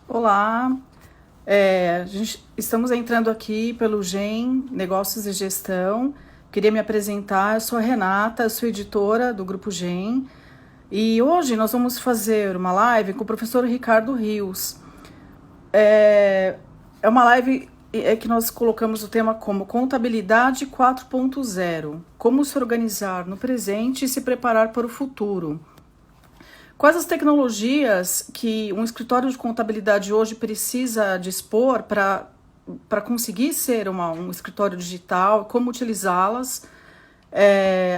Olá, estamos entrando aqui pelo GEM, Negócios e Gestão. Queria me apresentar, eu sou a Renata, eu sou editora do Grupo GEM. E hoje nós vamos fazer uma live com o professor Ricardo Rios. É uma live que nós colocamos o tema como Contabilidade 4.0, como se organizar no presente e se preparar para o futuro. Quais as tecnologias que um escritório de contabilidade hoje precisa dispor para conseguir ser um escritório digital, como utilizá-las,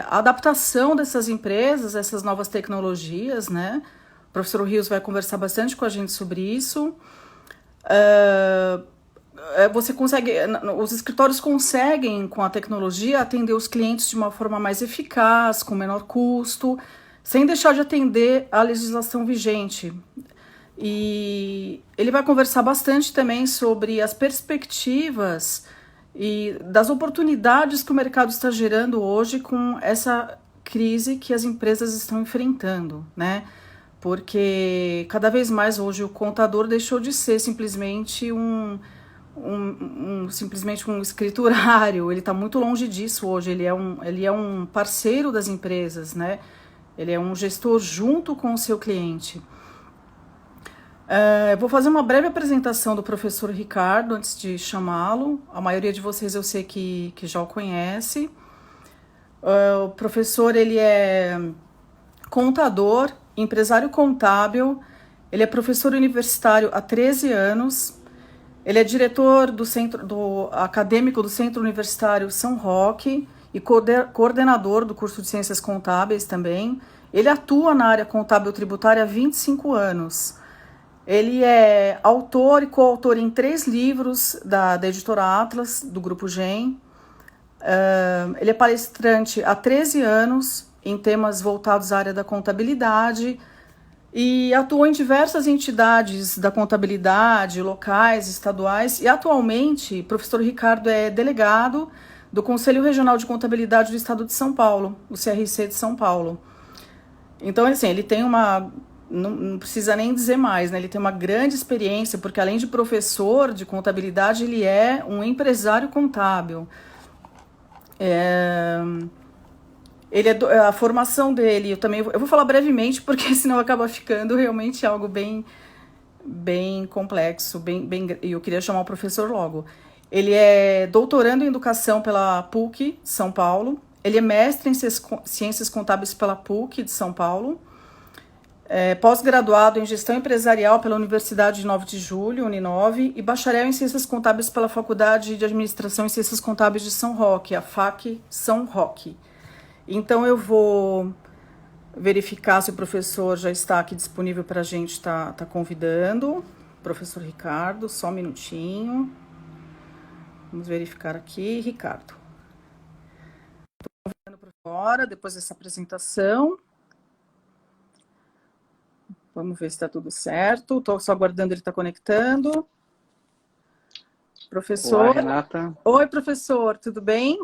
a adaptação dessas empresas, essas novas tecnologias, né? O professor Rios vai conversar bastante com a gente sobre isso. Os escritórios conseguem, com a tecnologia, atender os clientes de uma forma mais eficaz, com menor custo, sem deixar de atender à legislação vigente. E ele vai conversar bastante também sobre as perspectivas e das oportunidades que o mercado está gerando hoje com essa crise que as empresas estão enfrentando, né? Porque cada vez mais hoje o contador deixou de ser simplesmente simplesmente um escriturário. Ele está muito longe disso hoje. Ele é um parceiro das empresas, né? Ele é um gestor junto com o seu cliente. Vou fazer uma breve apresentação do professor Ricardo antes de chamá-lo. A maioria de vocês eu sei que já o conhece. O professor, ele é contador, empresário contábil, ele é professor universitário há 13 anos, ele é diretor do acadêmico do Centro Universitário São Roque e coordenador do curso de Ciências Contábeis também. Ele atua na área contábil tributária há 25 anos. Ele é autor e coautor em 3 livros da editora Atlas, do Grupo GEM. Ele é palestrante há 13 anos em temas voltados à área da contabilidade e atuou em diversas entidades da contabilidade, locais, estaduais, e atualmente o professor Ricardo é delegado do Conselho Regional de Contabilidade do Estado de São Paulo, o CRC de São Paulo. Então, assim, ele tem não precisa nem dizer mais, né? Ele tem uma grande experiência, porque além de professor de contabilidade, ele é um empresário contábil. A formação dele, eu vou falar brevemente, porque senão acaba ficando realmente algo bem complexo, e eu queria chamar o professor logo. Ele é doutorando em educação pela PUC de São Paulo, ele é mestre em ciências contábeis pela PUC de São Paulo, pós-graduado em gestão empresarial pela Universidade de 9 de Julho, Uninove, e bacharel em ciências contábeis pela Faculdade de Administração e Ciências Contábeis de São Roque, a FAC São Roque. Então eu vou verificar se o professor já está aqui disponível para a gente estar convidando. Professor Ricardo, só um minutinho. Vamos verificar aqui, Ricardo. Estou convidando para fora, depois dessa apresentação. Vamos ver se está tudo certo. Estou só aguardando ele estar conectando. Professor. Olá, Renata. Oi, professor, tudo bem?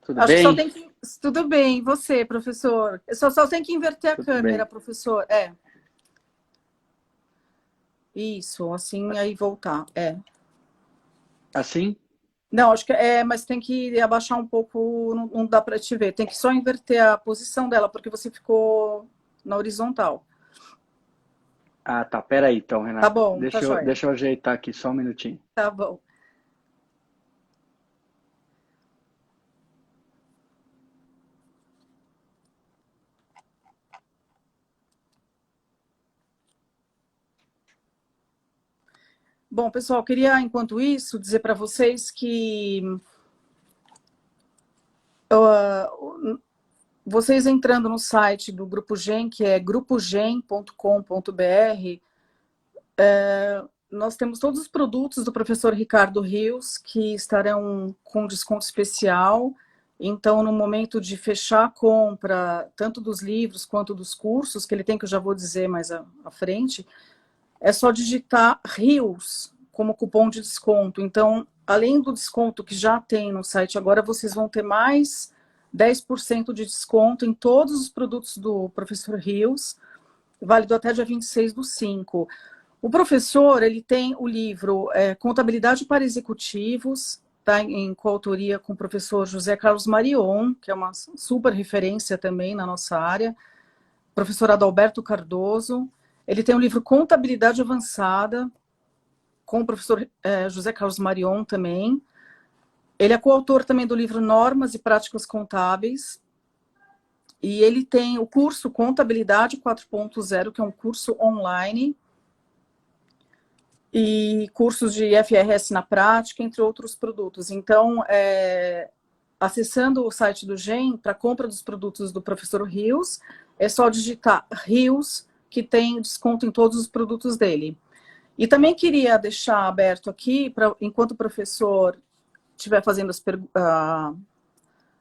Tudo Acho bem? que só tem que... Tudo bem, e você, professor? Só tem que inverter a câmera, bem. Professor. Isso, assim, aí voltar. Assim? Não, acho que mas tem que abaixar um pouco, não dá para te ver. Tem que só inverter a posição dela, porque você ficou na horizontal. Ah, tá. Pera aí, então, Renata. Tá bom, Deixa eu ajeitar aqui só um minutinho. Tá bom. Bom, pessoal, queria, enquanto isso, dizer para vocês que vocês entrando no site do Grupo GEM, que é grupogem.com.br, nós temos todos os produtos do professor Ricardo Rios que estarão com desconto especial. Então, no momento de fechar a compra, tanto dos livros quanto dos cursos, que ele tem, que eu já vou dizer mais à frente, é só digitar Rios como cupom de desconto. Então, além do desconto que já tem no site agora, vocês vão ter mais 10% de desconto em todos os produtos do professor Rios, válido até dia 26/5. O professor, ele tem o livro Contabilidade para Executivos, tá, em coautoria com o professor José Carlos Marion, que é uma super referência também na nossa área, professor Adalberto Cardoso. Ele tem o livro Contabilidade Avançada, com o professor José Carlos Marion também. Ele é coautor também do livro Normas e Práticas Contábeis. E ele tem o curso Contabilidade 4.0, que é um curso online, e cursos de FRS na prática, entre outros produtos. Então, acessando o site do GEM, para compra dos produtos do professor Rios, é só digitar Rios, que tem desconto em todos os produtos dele. E também queria deixar aberto aqui, enquanto o professor estiver fazendo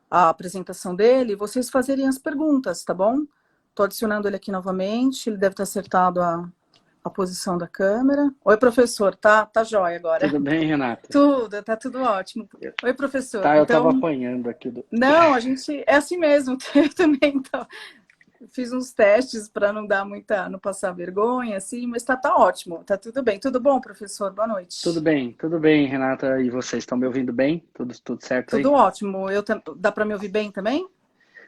a apresentação dele, vocês fazerem as perguntas, tá bom? Estou adicionando ele aqui novamente, ele deve ter acertado a posição da câmera. Oi, professor, tá jóia agora. Tudo bem, Renata? Tá tudo ótimo. Oi, professor. Tá, eu então, estava apanhando aqui. Não, a gente é assim mesmo. Eu também então, fiz uns testes para não não passar vergonha, assim, mas tá ótimo, tá tudo bem. Tudo bom, professor? Boa noite. Tudo bem, Renata. E vocês estão me ouvindo bem? Tudo certo aí? Tudo ótimo. Dá para me ouvir bem também?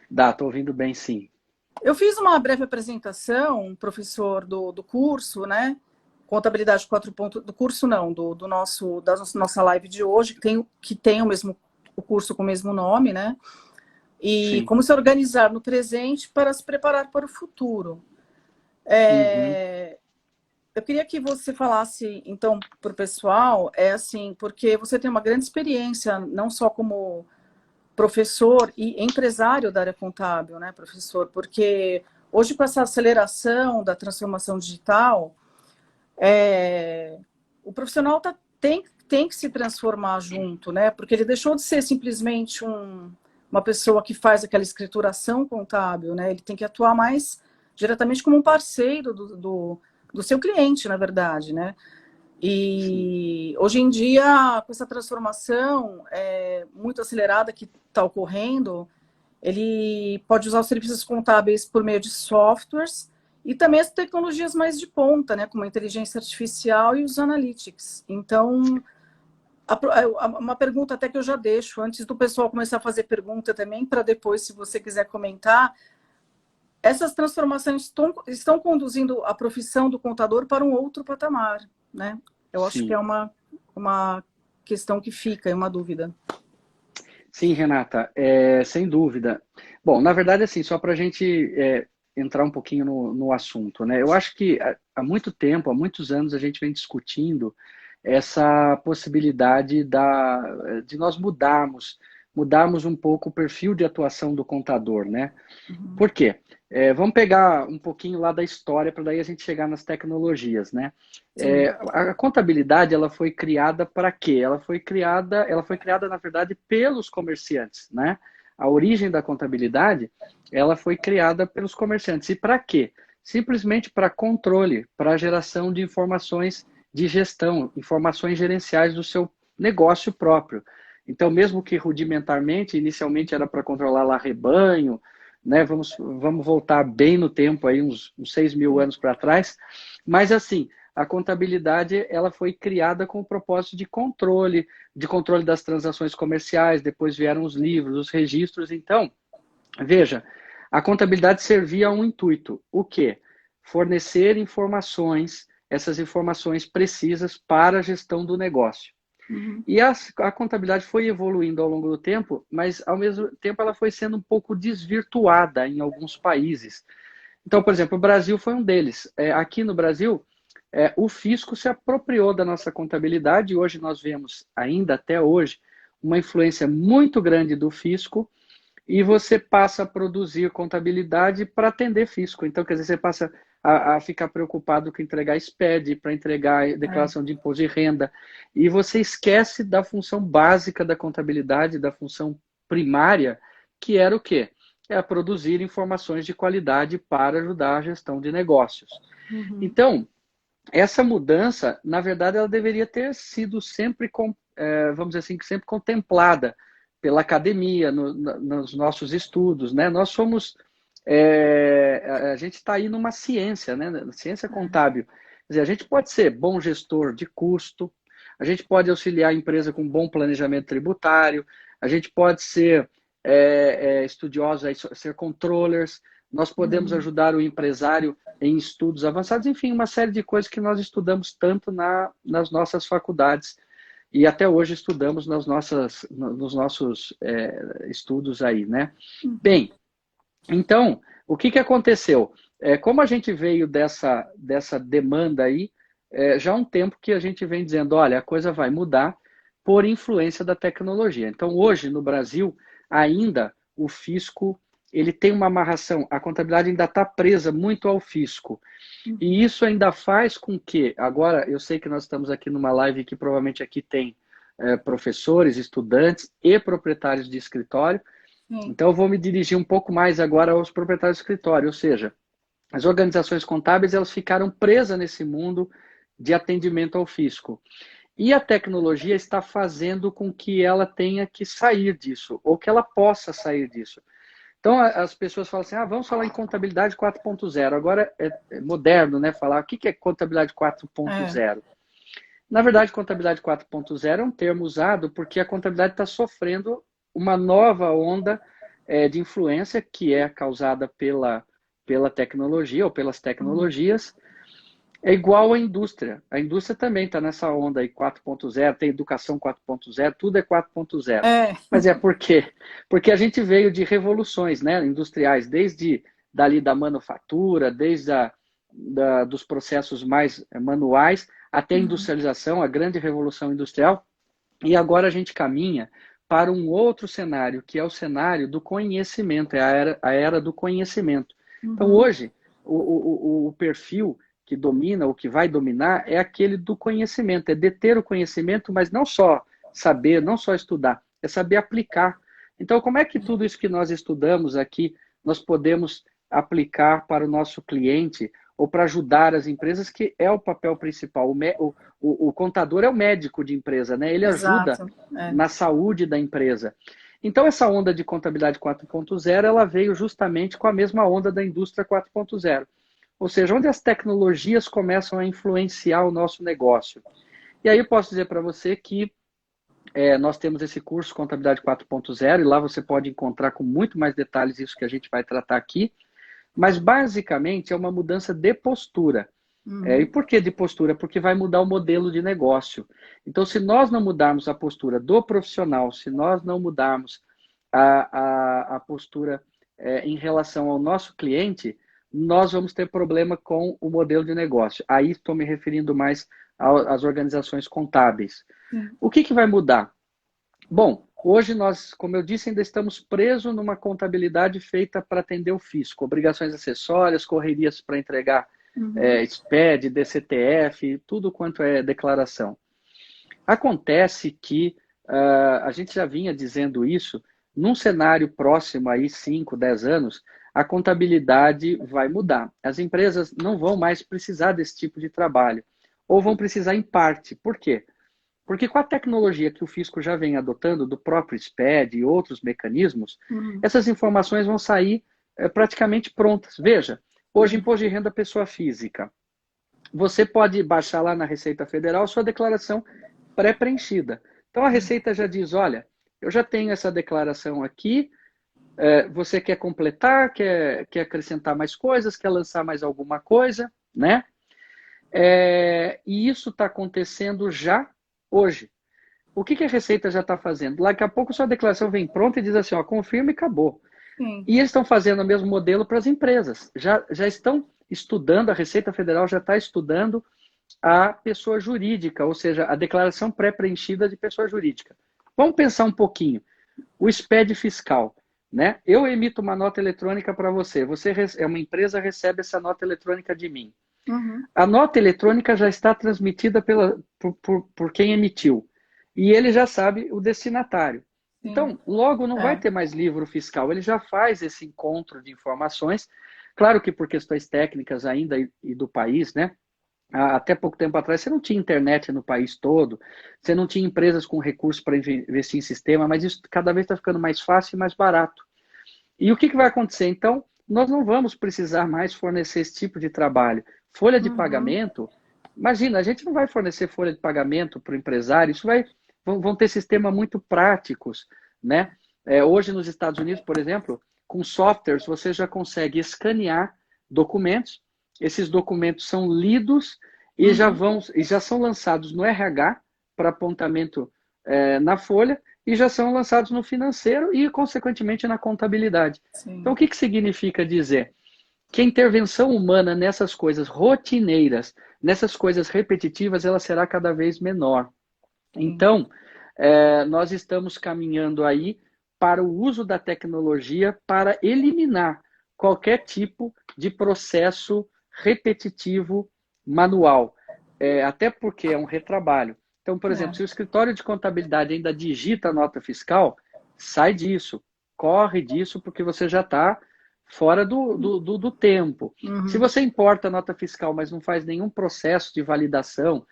Dá, tô ouvindo bem, sim. Eu fiz uma breve apresentação, professor, do curso, né? Contabilidade 4 pontos, do curso não, da nossa live de hoje, que tem o curso com o mesmo nome, né? E Sim. como se organizar no presente para se preparar para o futuro. Eu queria que você falasse, então, para o pessoal, assim, porque você tem uma grande experiência, não só como professor e empresário da área contábil, né, professor? Porque hoje, com essa aceleração da transformação digital, o profissional tem que se transformar junto, né? Porque ele deixou de ser simplesmente uma pessoa que faz aquela escrituração contábil, né? Ele tem que atuar mais diretamente como um parceiro do seu cliente, na verdade, né? E hoje em dia, com essa transformação muito acelerada que está ocorrendo, ele pode usar os serviços contábeis por meio de softwares e também as tecnologias mais de ponta, né, como a inteligência artificial e os analytics. Então, uma pergunta até que eu já deixo, antes do pessoal começar a fazer pergunta também, para depois, se você quiser comentar, essas transformações estão conduzindo a profissão do contador para um outro patamar, né? Eu acho que é uma questão que fica, é uma dúvida. Sim, Renata, sem dúvida. Bom, na verdade, assim, só para a gente entrar um pouquinho no assunto, né? Eu acho que há muito tempo, há muitos anos, a gente vem discutindo essa possibilidade de nós mudarmos um pouco o perfil de atuação do contador, né? Por quê? Vamos pegar um pouquinho lá da história para daí a gente chegar nas tecnologias, né? A contabilidade, ela foi criada para quê? Ela foi criada, na verdade, pelos comerciantes, né? A origem da contabilidade, ela foi criada pelos comerciantes. E para quê? Simplesmente para controle, para geração de informações de gestão, informações gerenciais do seu negócio próprio. Então, mesmo que rudimentarmente, inicialmente era para controlar lá rebanho, né? Vamos voltar bem no tempo, aí, uns 6.000 anos para trás. Mas, assim, a contabilidade ela foi criada com o propósito de controle das transações comerciais, depois vieram os livros, os registros. Então, veja, a contabilidade servia a um intuito. O quê? Fornecer informações, essas informações precisas para a gestão do negócio. E a contabilidade foi evoluindo ao longo do tempo, mas ao mesmo tempo ela foi sendo um pouco desvirtuada em alguns países. Então, por exemplo, o Brasil foi um deles. Aqui no Brasil, o fisco se apropriou da nossa contabilidade e hoje nós vemos, ainda até hoje, uma influência muito grande do fisco e você passa a produzir contabilidade para atender fisco. Então, quer dizer, você passa a ficar preocupado com entregar SPED, para entregar declaração de imposto de renda, e você esquece da função básica da contabilidade, da função primária, que era o quê? É produzir informações de qualidade para ajudar a gestão de negócios. Então, essa mudança, na verdade, ela deveria ter sido sempre, vamos dizer assim, sempre contemplada pela academia, nos nossos estudos, né? Nós somos... a gente está aí numa ciência, né? Ciência contábil. Quer dizer, a gente pode ser bom gestor de custo, a gente pode auxiliar a empresa com bom planejamento tributário, a gente pode ser estudiosos, ser controllers, nós podemos Uhum. ajudar o empresário em estudos avançados, enfim, uma série de coisas que nós estudamos tanto nas nossas faculdades e até hoje estudamos nos nossos estudos aí, né? Bem, então, o que aconteceu? Como a gente veio dessa demanda aí, já há um tempo que a gente vem dizendo, olha, a coisa vai mudar por influência da tecnologia. Então, hoje, no Brasil, ainda o fisco ele tem uma amarração, a contabilidade ainda está presa muito ao fisco. E isso ainda faz com que, agora, eu sei que nós estamos aqui numa live que provavelmente aqui tem professores, estudantes e proprietários de escritório, Sim. então eu vou me dirigir um pouco mais agora aos proprietários de escritório, ou seja, as organizações contábeis elas ficaram presas nesse mundo de atendimento ao fisco. E a tecnologia está fazendo com que ela tenha que sair disso, ou que ela possa sair disso. Então, as pessoas falam assim, vamos falar em contabilidade 4.0. Agora é moderno, né? Falar o que é contabilidade É. 4.0. Na verdade, contabilidade 4.0 é um termo usado porque a contabilidade está sofrendo uma nova onda de influência que é causada pela tecnologia ou pelas Uhum. tecnologias. É igual à indústria. A indústria também está nessa onda aí 4.0, tem educação 4.0, tudo é 4.0. É. Mas é por quê? Porque a gente veio de revoluções, né, industriais, desde dali da manufatura, dos processos mais manuais, até a Uhum. industrialização, a grande revolução industrial. E agora a gente caminha para um outro cenário, que é o cenário do conhecimento, é a era do conhecimento. Então, Uhum. hoje, o perfil que domina, o que vai dominar, é aquele do conhecimento, é deter o conhecimento, mas não só saber, não só estudar, é saber aplicar. Então, como é que tudo isso que nós estudamos aqui, nós podemos aplicar para o nosso cliente ou para ajudar as empresas, que é o papel principal. O contador é o médico de empresa, né? Ele ajuda Exato. É. na saúde da empresa. Então, essa onda de contabilidade 4.0, ela veio justamente com a mesma onda da indústria 4.0. Ou seja, onde as tecnologias começam a influenciar o nosso negócio. E aí eu posso dizer para você que nós temos esse curso Contabilidade 4.0 e lá você pode encontrar com muito mais detalhes isso que a gente vai tratar aqui. Mas basicamente é uma mudança de postura. E Uhum. por que de postura? Porque vai mudar o modelo de negócio. Então, se nós não mudarmos a postura do profissional, se nós não mudarmos a postura em relação ao nosso cliente, nós vamos ter problema com o modelo de negócio. Aí estou me referindo mais às organizações contábeis. Sim. O que vai mudar? Bom, hoje nós, como eu disse, ainda estamos presos numa contabilidade feita para atender o fisco, obrigações acessórias, correrias para entregar Uhum. SPED, DCTF, tudo quanto é declaração. Acontece que a gente já vinha dizendo isso, num cenário próximo aí, 5, 10 anos, a contabilidade vai mudar. As empresas não vão mais precisar desse tipo de trabalho, ou vão precisar em parte. Por quê? Porque com a tecnologia que o fisco já vem adotando, do próprio SPED e outros mecanismos, Uhum. essas informações vão sair praticamente prontas. Veja, hoje Sim. imposto de renda pessoa física. Você pode baixar lá na Receita Federal sua declaração pré-preenchida. Então a Receita já diz, olha, eu já tenho essa declaração aqui, você quer completar, quer acrescentar mais coisas, quer lançar mais alguma coisa, né? E isso está acontecendo já hoje. O que a Receita já está fazendo? Daqui a pouco sua declaração vem pronta e diz assim, ó, confirma e acabou. Sim. E eles estão fazendo o mesmo modelo para as empresas. Já estão estudando, a Receita Federal já está estudando a pessoa jurídica, ou seja, a declaração pré-preenchida de pessoa jurídica. Vamos pensar um pouquinho. O SPED fiscal. Né? Eu emito uma nota eletrônica para você. Você é uma empresa, recebe essa nota eletrônica de mim. Uhum. A nota eletrônica já está transmitida por quem emitiu. E ele já sabe o destinatário. Sim. Então, logo não vai É. ter mais livro fiscal. Ele já faz esse encontro de informações. Claro que por questões técnicas ainda e do país, né? Até pouco tempo atrás você não tinha internet no país todo, você não tinha empresas com recursos para investir em sistema, mas isso cada vez está ficando mais fácil e mais barato. E o que vai acontecer? Então, nós não vamos precisar mais fornecer esse tipo de trabalho. Folha de Uhum. pagamento Imagina, a gente não vai fornecer folha de pagamento para o empresário, vão ter sistemas muito práticos, né? Hoje nos Estados Unidos, por exemplo, com softwares você já consegue escanear documentos, esses documentos são lidos e já são lançados no RH para apontamento na folha e já são lançados no financeiro e, consequentemente, na contabilidade. Sim. Então, o que significa dizer? Que a intervenção humana nessas coisas rotineiras, nessas coisas repetitivas, ela será cada vez menor. Então, nós estamos caminhando aí para o uso da tecnologia para eliminar qualquer tipo de processo repetitivo manual. Até porque é um retrabalho. Então, por exemplo, se o escritório de contabilidade ainda digita a nota fiscal, sai disso, corre disso, porque você já está fora do tempo. Se você importa a nota fiscal, mas não faz nenhum processo de validação,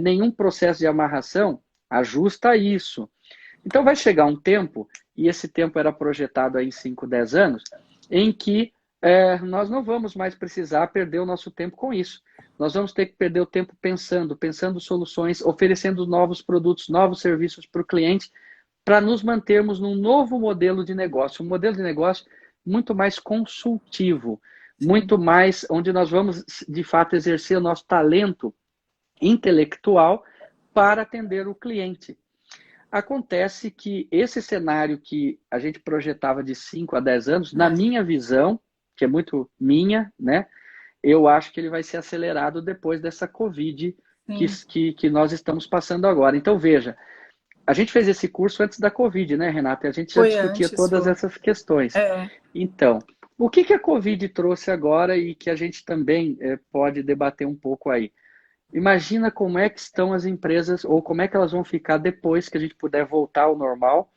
nenhum processo de amarração, ajusta isso. Então vai chegar um tempo, e esse tempo era projetado aí em 5, 10 anos, em que nós não vamos mais precisar perder o nosso tempo com isso. Nós vamos ter que perder o tempo pensando soluções, oferecendo novos produtos, novos serviços para o cliente, para nos mantermos num novo modelo de negócio. Um modelo de negócio muito mais consultivo, muito mais onde nós vamos, de fato, exercer o nosso talento intelectual para atender o cliente. Acontece que esse cenário que a gente projetava de 5 a 10 anos, na minha visão, que é muito minha, né? Eu acho que ele vai ser acelerado depois dessa Covid que nós estamos passando agora. Então, veja, a gente fez esse curso antes da Covid, né, Renata? E a gente já discutia todas essas questões. Então, o que a Covid trouxe agora e que a gente também pode debater um pouco aí? Imagina como é que estão as empresas, ou como é que elas vão ficar depois que a gente puder voltar ao normal.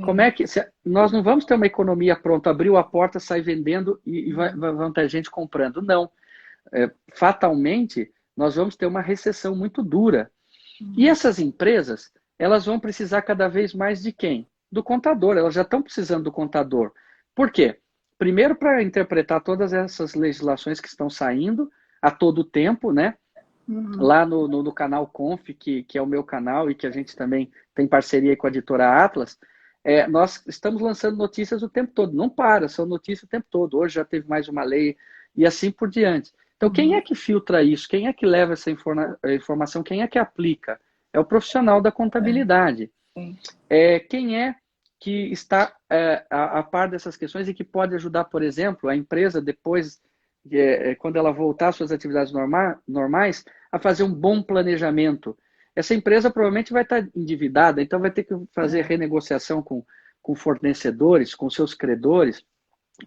Como é que nós não vamos ter uma economia pronta, abriu a porta, sai vendendo e vão ter gente comprando? Não. Fatalmente, nós vamos ter uma recessão muito dura. E essas empresas, elas vão precisar cada vez mais de quem? Do contador. Elas já estão precisando do contador. Por quê? Primeiro, para interpretar todas essas legislações que estão saindo a todo tempo, né? Lá no canal Conf, que é o meu canal e que a gente também tem parceria com a editora Atlas, nós estamos lançando notícias o tempo todo. Não para, são notícias o tempo todo. Hoje já teve mais uma lei e assim por diante. Então, quem é que filtra isso? Quem é que leva essa informação? Quem é que aplica? É o profissional da contabilidade. Quem é que está a par dessas questões e que pode ajudar, por exemplo, a empresa depois, quando ela voltar às suas atividades normais, a fazer um bom planejamento. Essa empresa provavelmente vai estar endividada, então vai ter que fazer renegociação com fornecedores, com seus credores.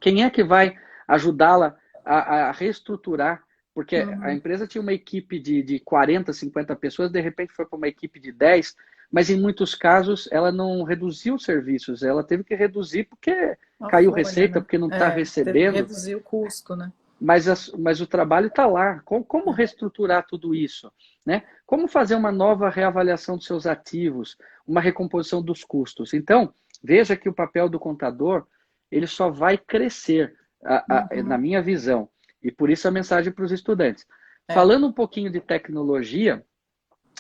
Quem é que vai ajudá-la a reestruturar? Porque a empresa tinha uma equipe de 40, 50 pessoas, de repente foi para uma equipe de 10, mas em muitos casos ela não reduziu os serviços, ela teve que reduzir porque caiu receita, porque não está recebendo. Teve que reduzir o custo, né? Mas o trabalho está lá. Como reestruturar tudo isso? Né? Como fazer uma nova reavaliação dos seus ativos, uma recomposição dos custos? Então, veja que o papel do contador ele só vai crescer, na minha visão. E por isso a mensagem para os estudantes. Falando um pouquinho de tecnologia,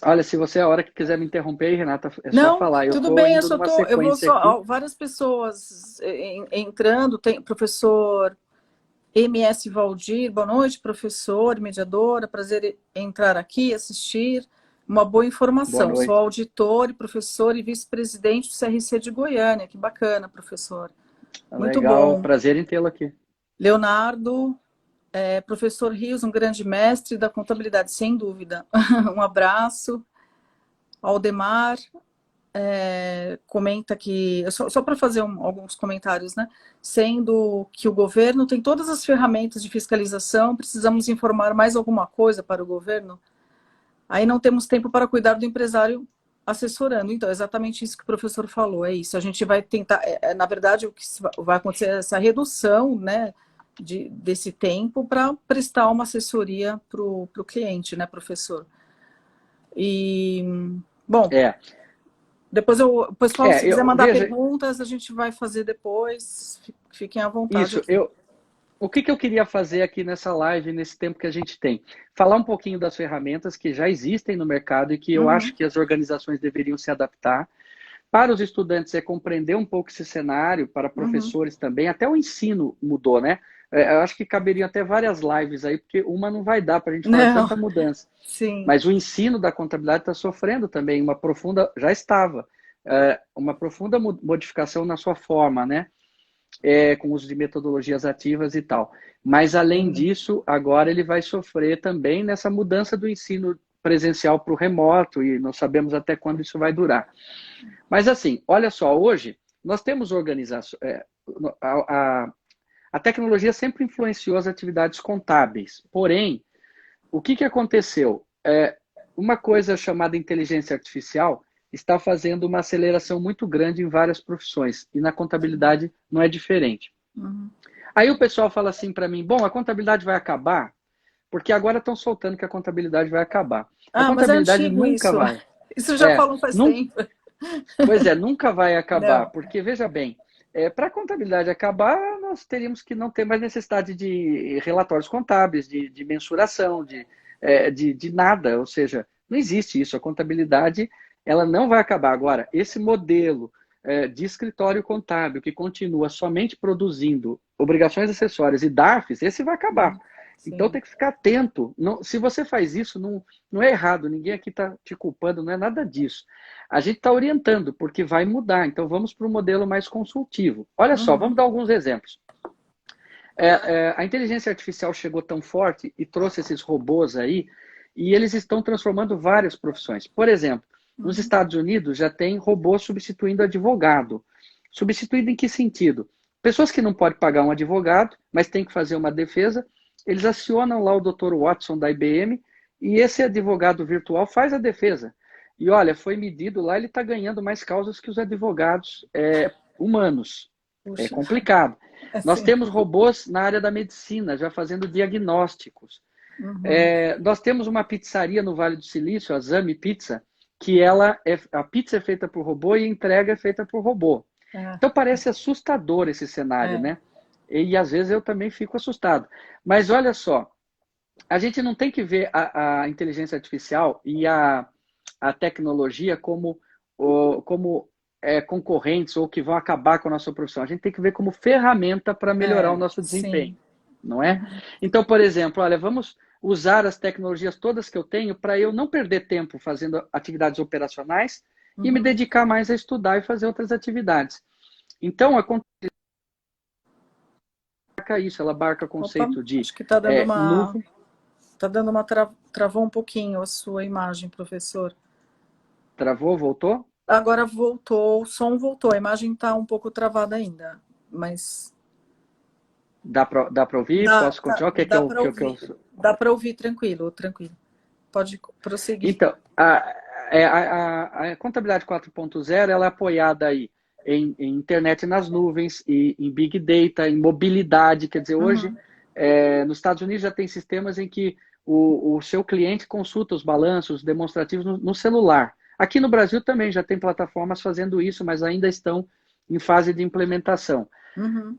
olha, se você a hora que quiser me interromper aí, Renata, só falar. Tudo bem, eu vou só. Várias pessoas entrando, tem professor MS Valdir, boa noite, professor, mediadora, prazer em entrar aqui, assistir. Uma boa informação. Sou auditor, professor e vice-presidente do CRC de Goiânia. Que bacana, professor. Muito legal, bom. Prazer em tê-lo aqui. Leonardo, professor Rios, um grande mestre da contabilidade, sem dúvida. Um abraço. Aldemar comenta que, só para fazer alguns comentários, né? Sendo que o governo tem todas as ferramentas de fiscalização, precisamos informar mais alguma coisa para o governo? Aí não temos tempo para cuidar do empresário assessorando. Então, é exatamente isso que o professor falou, é isso. A gente vai tentar, na verdade, o que vai acontecer é essa redução, né, desse tempo para prestar uma assessoria para o cliente, né, professor? E, bom, depois pessoal, se quiser mandar perguntas, a gente vai fazer depois, fiquem à vontade. Isso, o que eu queria fazer aqui nessa live, nesse tempo que a gente tem? Falar um pouquinho das ferramentas que já existem no mercado e que eu acho Uhum, que as organizações deveriam se adaptar. Para os estudantes é compreender um pouco esse cenário, para uhum. professores também, até o ensino mudou, né? Eu acho que caberiam até várias lives aí, porque uma não vai dar para a gente falar de Não, tanta mudança. sim. Mas o ensino da contabilidade está sofrendo também uma profunda, já estava, uma profunda modificação na sua forma, né? Com uso de metodologias ativas e tal. Mas, além Sim. disso, agora ele vai sofrer também nessa mudança do ensino presencial para o remoto, e não sabemos até quando isso vai durar. Mas, assim, olha só, hoje nós temos organizações. A tecnologia sempre influenciou as atividades contábeis, porém, o que aconteceu? Uma coisa chamada inteligência artificial está fazendo uma aceleração muito grande em várias profissões, e na contabilidade não é diferente. Uhum. Aí o pessoal fala assim para mim, bom, a contabilidade vai acabar? Porque agora estão soltando que a contabilidade vai acabar. A Ah, mas é contabilidade antigo nunca isso. vai. Isso já É, falam faz nunca, tempo. pois é, nunca vai acabar, Não. porque veja bem, para a contabilidade acabar, nós teríamos que não ter mais necessidade de relatórios contábeis, de mensuração, de nada, ou seja, não existe isso. A contabilidade ela não vai acabar. Agora, esse modelo de escritório contábil que continua somente produzindo obrigações acessórias e DARFs, esse vai acabar. Então Sim. tem que ficar atento. Não, se você faz isso, não é errado, ninguém aqui está te culpando, não é nada disso. A gente está orientando, porque vai mudar. Então vamos para um modelo mais consultivo. Olha só, vamos Uhum. dar alguns exemplos. A inteligência artificial chegou tão forte e trouxe esses robôs aí, e eles estão transformando várias profissões. Por exemplo, nos Uhum. Estados Unidos já tem robô substituindo advogado. Substituindo em que sentido? Pessoas que não podem pagar um advogado, mas têm que fazer uma defesa, eles acionam lá o Dr. Watson da IBM e esse advogado virtual faz a defesa. E olha, foi medido lá, ele está ganhando mais causas que os advogados humanos. É Puxa, complicado. Nós assim. temos robôs na área da medicina, já fazendo diagnósticos. Uhum. Nós temos uma pizzaria no Vale do Silício, a Zami Pizza, que a pizza é feita por robô e a entrega é feita por robô. É, Então parece assustador esse cenário, é. né? E às vezes eu também fico assustado. Mas olha só, a gente não tem que ver a inteligência artificial e a tecnologia como concorrentes ou que vão acabar com a nossa profissão. A gente tem que ver como ferramenta para melhorar o É, nosso desempenho, sim. não é? Uhum. Então, por exemplo, olha, vamos usar as tecnologias todas que eu tenho para eu não perder tempo fazendo atividades operacionais e me Uhum. dedicar mais a estudar e fazer outras atividades. Então, a isso, ela abarca o Opa, conceito de acho que está dando uma. nuvem. Tá dando uma. Travou um pouquinho a sua imagem, professor. Travou, voltou? Agora voltou, o som voltou, a imagem está um pouco travada ainda, mas Dá para ouvir? Posso continuar? O que é que dá eu, para que eu, que eu... ouvir. Dá para ouvir tranquilo, tranquilo. Pode prosseguir. Então, a contabilidade 4.0 ela é apoiada aí em internet nas nuvens, e em Big Data, em mobilidade. Quer dizer, hoje, Uhum, nos Estados Unidos já tem sistemas em que o seu cliente consulta os balanços demonstrativos no celular. Aqui no Brasil também já tem plataformas fazendo isso, mas ainda estão em fase de implementação. uhum,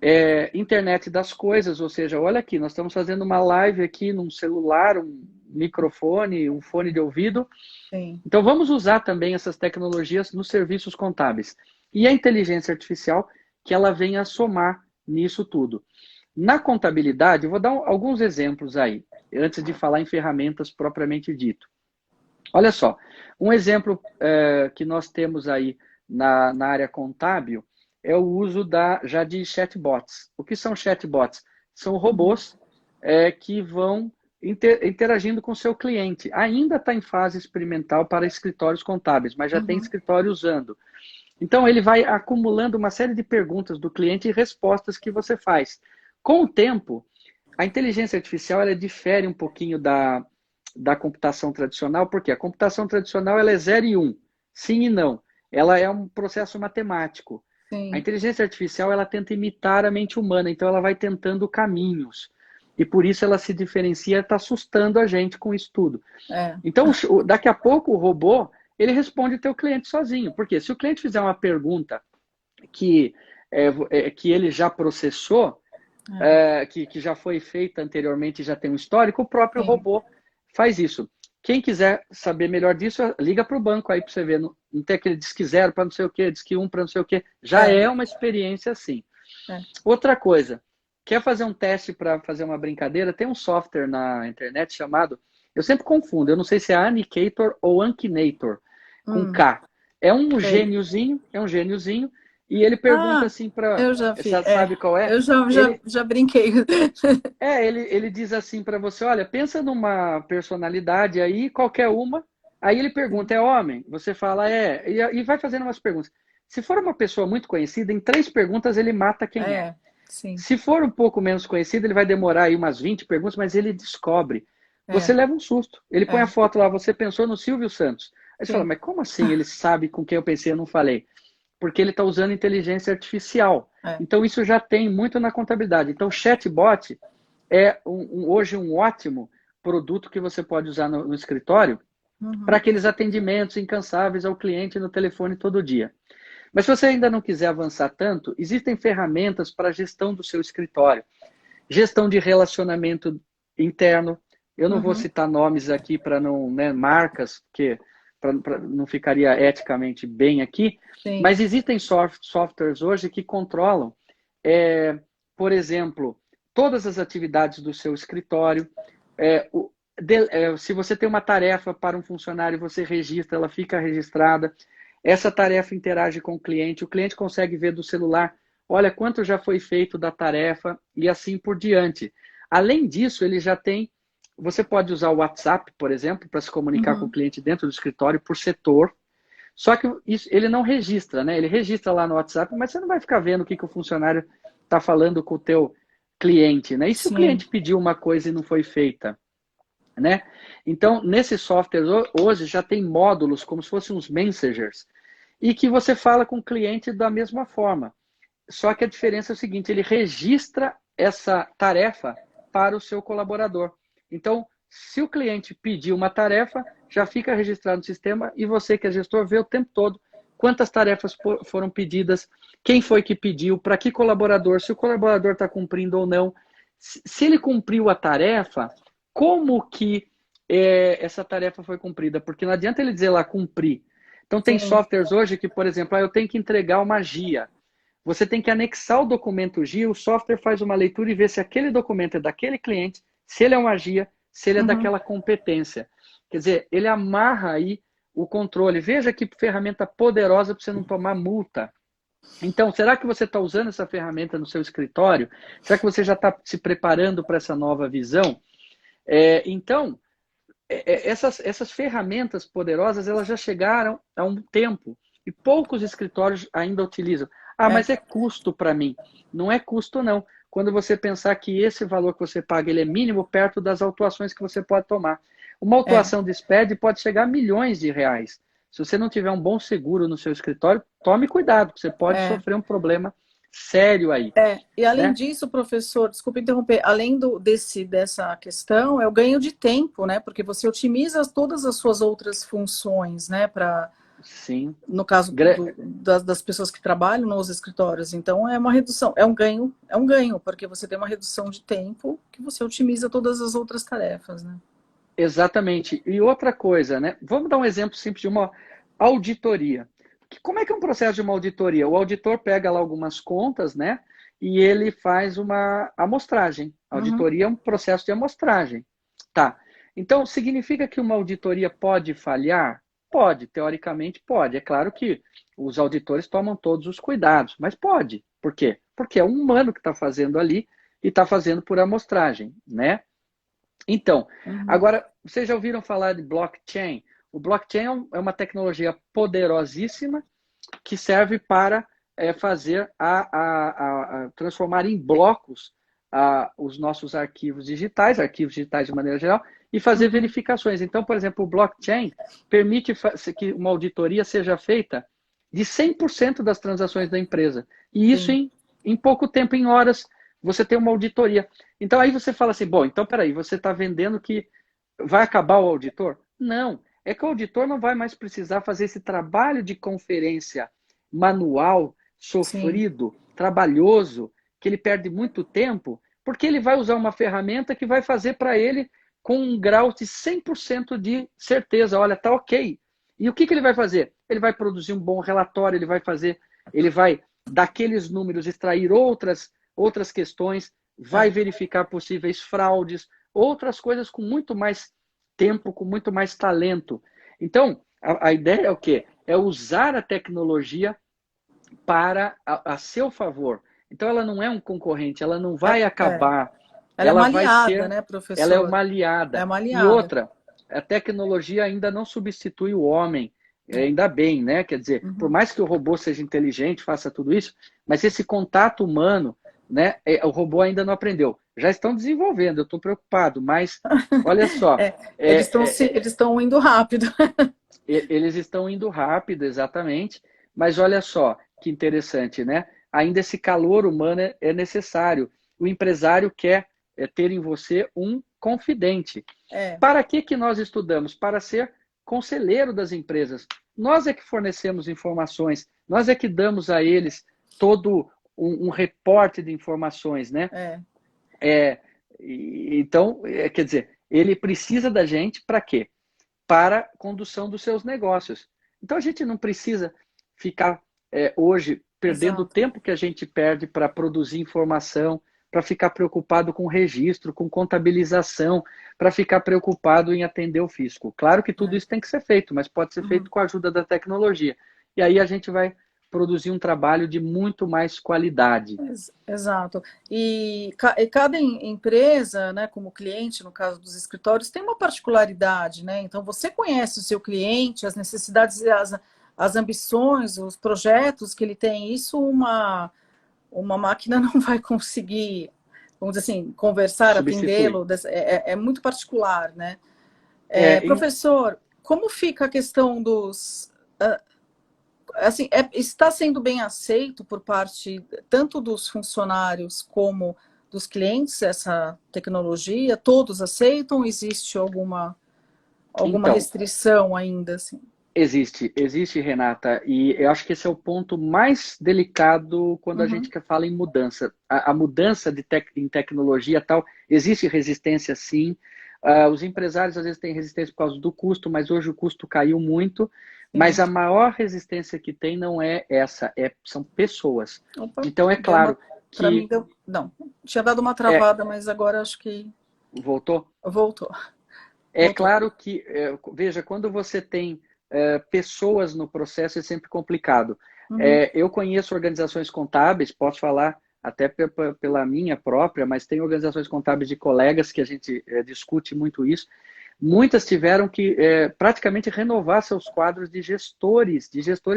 Internet das coisas, ou seja, olha aqui, nós estamos fazendo uma live aqui num celular, um microfone, um fone de ouvido. sim. Então vamos usar também essas tecnologias nos serviços contábeis. E a inteligência artificial, que ela vem a somar nisso tudo. Na contabilidade, eu vou dar alguns exemplos aí, antes de falar em ferramentas propriamente dito. Olha só, um exemplo que nós temos aí na área contábil é o uso já de chatbots. O que são chatbots? São Uhum, robôs que vão interagindo com o seu cliente. Ainda está em fase experimental para escritórios contábeis, mas já tem uhum, escritório usando. Então, ele vai acumulando uma série de perguntas do cliente e respostas que você faz. Com o tempo, a inteligência artificial ela difere um pouquinho da computação tradicional, porque a computação tradicional ela é 0 e 1, sim e não. Ela é um processo matemático. A sim. inteligência artificial ela tenta imitar a mente humana, então ela vai tentando caminhos. E por isso ela se diferencia, está assustando a gente com isso tudo. É. Então, daqui a pouco o robô ele responde o teu cliente sozinho. Porque se o cliente fizer uma pergunta que, que ele já processou, que já foi feita anteriormente e já tem um histórico, o próprio sim, robô faz isso. Quem quiser saber melhor disso, liga para o banco aí para você ver. Não tem aquele disque zero para não sei o quê, disque um para não sei o quê. Já é, é uma experiência assim. é. Outra coisa, quer fazer um teste para fazer uma brincadeira? Tem um software na internet chamado, eu sempre confundo, eu não sei se é Anicator ou Ankinator, com Hum, K. sei. É um gêniozinho, e ele pergunta Ah, assim para, eu já vi, sabe qual é? eu Ele, já brinquei. ele diz assim para você, olha, pensa numa personalidade aí, qualquer uma, aí ele pergunta, Sim. é homem? Você fala, é, e vai fazendo umas perguntas. Se for uma pessoa muito conhecida, em 3 perguntas ele mata quem é. Sim, Se for um pouco menos conhecido, ele vai demorar aí umas 20 perguntas, mas ele descobre. Você é, leva um susto. Ele põe a é, foto lá, você pensou no Silvio Santos. Aí você fala, sim. mas como assim ele sabe com quem eu pensei e não falei? Porque ele está usando inteligência artificial. É. Então isso já tem muito na contabilidade. Então o chatbot é hoje um ótimo produto que você pode usar no escritório para Uhum, aqueles atendimentos incansáveis ao cliente no telefone todo dia. Mas se você ainda não quiser avançar tanto, existem ferramentas para a gestão do seu escritório. Gestão de relacionamento interno. Eu não vou uhum, citar nomes aqui para não, né, marcas, porque não ficaria eticamente bem aqui, sim. mas existem softwares hoje que controlam, por exemplo, todas as atividades do seu escritório. É, se você tem uma tarefa para um funcionário, você registra, ela fica registrada. Essa tarefa interage com o cliente consegue ver do celular, olha quanto já foi feito da tarefa e assim por diante. Além disso, ele já tem, você pode usar o WhatsApp, por exemplo, para se comunicar com o Uhum, cliente dentro do escritório por setor. Só que isso, ele não registra, né? Ele registra lá no WhatsApp, mas você não vai ficar vendo o que, que o funcionário está falando com o teu cliente, né? E se o sim. cliente pediu uma coisa e não foi feita, né? Então, nesse software hoje já tem módulos como se fossem uns messengers e que você fala com o cliente da mesma forma. Só que a diferença é o seguinte, ele registra essa tarefa para o seu colaborador. Então, se o cliente pedir uma tarefa, já fica registrado no sistema e você, que é gestor, vê o tempo todo quantas tarefas foram pedidas, quem foi que pediu, para que colaborador, se o colaborador está cumprindo ou não. Se ele cumpriu a tarefa, como que essa tarefa foi cumprida? Porque não adianta ele dizer lá cumprir. Então, tem Sim. softwares hoje que, por exemplo, eu tenho que entregar uma GIA. Você tem que anexar o documento GIA, o software faz uma leitura e vê se aquele documento é daquele cliente, se ele é uma GIA, se ele é Uhum, daquela competência. Quer dizer, ele amarra aí o controle. Veja que ferramenta poderosa para você não tomar multa. Então, será que você está usando essa ferramenta no seu escritório? Será que você já está se preparando para essa nova visão? Então, essas ferramentas poderosas, elas já chegaram há um tempo e poucos escritórios ainda utilizam. Ah, é, mas é custo para mim. Não é custo, não. Quando você pensar que esse valor que você paga ele é mínimo perto das autuações que você pode tomar. Uma é, autuação de SPED pode chegar a milhões de reais. Se você não tiver um bom seguro no seu escritório, tome cuidado, você pode é. sofrer um problema sério aí, E além né? disso, professor, desculpe interromper, além dessa questão, é o ganho de tempo, né? Porque você otimiza todas as suas outras funções, né? Para, Sim. no caso das pessoas que trabalham nos escritórios. Então, é uma redução, é um ganho, porque você tem uma redução de tempo que você otimiza todas as outras tarefas, né? Exatamente. E outra coisa, né? Vamos dar um exemplo simples de uma auditoria. Como é que é um processo de uma auditoria? O auditor pega lá algumas contas, né? E ele faz uma amostragem. A Uhum, auditoria é um processo de amostragem. Tá. Então, significa que uma auditoria pode falhar? Pode, teoricamente pode. É claro que os auditores tomam todos os cuidados, mas pode. Por quê? Porque é um humano que está fazendo ali e está fazendo por amostragem, né? Então, uhum, agora, vocês já ouviram falar de blockchain? O blockchain é uma tecnologia poderosíssima que serve para fazer transformar em blocos os nossos arquivos digitais de maneira geral, e fazer uhum, verificações. Então, por exemplo, o blockchain permite que uma auditoria seja feita de 100% das transações da empresa. E isso sim, em pouco tempo, em horas, você tem uma auditoria. Então aí você fala assim, bom, então peraí, você está vendendo que vai acabar o auditor? Não, é que o auditor não vai mais precisar fazer esse trabalho de conferência manual, sim, sofrido, trabalhoso, que ele perde muito tempo, porque ele vai usar uma ferramenta que vai fazer para ele com um grau de 100% de certeza. Olha, tá ok. E o que ele vai fazer? Ele vai produzir um bom relatório, ele vai daqueles números extrair outras questões, vai verificar possíveis fraudes, outras coisas com muito mais tempo, com muito mais talento. Então, a ideia é o quê? É usar a tecnologia para a seu favor. Então, ela não é um concorrente, ela não vai acabar, Ela é uma vai aliada, ser, né, ela é professor? uma É aliada. uma E aliada. outra, a tecnologia ainda não substitui o homem, ainda bem, né? Quer dizer, por mais que o robô seja inteligente, faça tudo isso, mas esse contato humano, né, o robô ainda não aprendeu. Já estão desenvolvendo, eu estou preocupado, mas olha só, Eles estão indo rápido. eles estão indo rápido, exatamente, mas olha só que interessante, né? Ainda esse calor humano é necessário. O empresário quer ter em você um confidente. Para que nós estudamos? Para ser conselheiro das empresas. Nós é que fornecemos informações, nós é que damos a eles todo um reporte de informações, né? Então, quer dizer, ele precisa da gente para quê? Para a condução dos seus negócios. Então, a gente não precisa ficar hoje perdendo o Exato. tempo que a gente perde para produzir informação, para ficar preocupado com registro, com contabilização, para ficar preocupado em atender o fisco. Claro que tudo isso tem que ser feito, mas pode ser feito com a ajuda da tecnologia. E aí a gente vai produzir um trabalho de muito mais qualidade. Exato. E cada empresa, né, como cliente, no caso dos escritórios, tem uma particularidade, né? Então, você conhece o seu cliente, as necessidades, as ambições, os projetos que ele tem. Isso uma máquina não vai conseguir, vamos dizer assim, conversar, Substitui. atendê-lo. É muito particular, né? É, Professor, como fica a questão dos... assim, está sendo bem aceito por parte tanto dos funcionários como dos clientes essa tecnologia? Todos aceitam? Existe alguma então, restrição ainda? Assim? existe, Renata, e eu acho que esse é o ponto mais delicado quando a gente fala em mudança. A mudança em tecnologia tal, existe resistência sim. Os empresários às vezes têm resistência por causa do custo, mas hoje o custo caiu muito. Mas a maior resistência que tem não é essa, são pessoas. Opa, Então é claro para mim que. deu, não, tinha dado uma travada, mas agora acho que Voltou? voltou. É Voltou. claro que, veja, quando você tem pessoas no processo é sempre complicado. Eu conheço organizações contábeis, posso falar até pela minha própria, mas tem organizações contábeis de colegas que a gente discute muito isso. Muitas tiveram que praticamente renovar seus quadros de gestores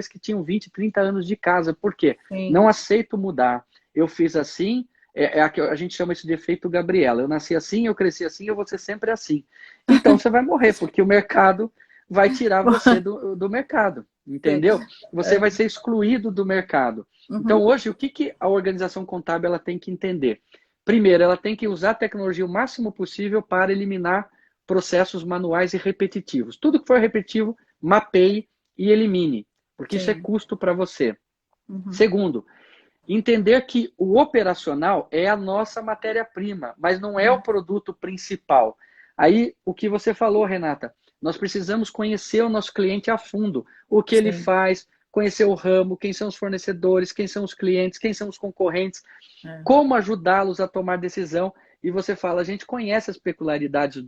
que tinham 20, 30 anos de casa. Por quê? Sim. Não aceito mudar. Eu fiz assim, a gente chama isso de efeito Gabriela. Eu nasci assim, eu cresci assim, eu vou ser sempre assim. Então você vai morrer, porque o mercado vai tirar você do mercado, entendeu? Você vai ser excluído do mercado. Então hoje, o que a organização contábil ela tem que entender? Primeiro, ela tem que usar a tecnologia o máximo possível para eliminar processos manuais e repetitivos. Tudo que for repetitivo, mapeie e elimine, porque isso é custo para você. Segundo, entender que o operacional é a nossa matéria-prima, mas não é o produto principal. Aí, o que você falou, Renata, nós precisamos conhecer o nosso cliente a fundo, o que ele faz, conhecer o ramo, quem são os fornecedores, quem são os clientes, quem são os concorrentes, como ajudá-los a tomar decisão. E você fala, a gente conhece as peculiaridades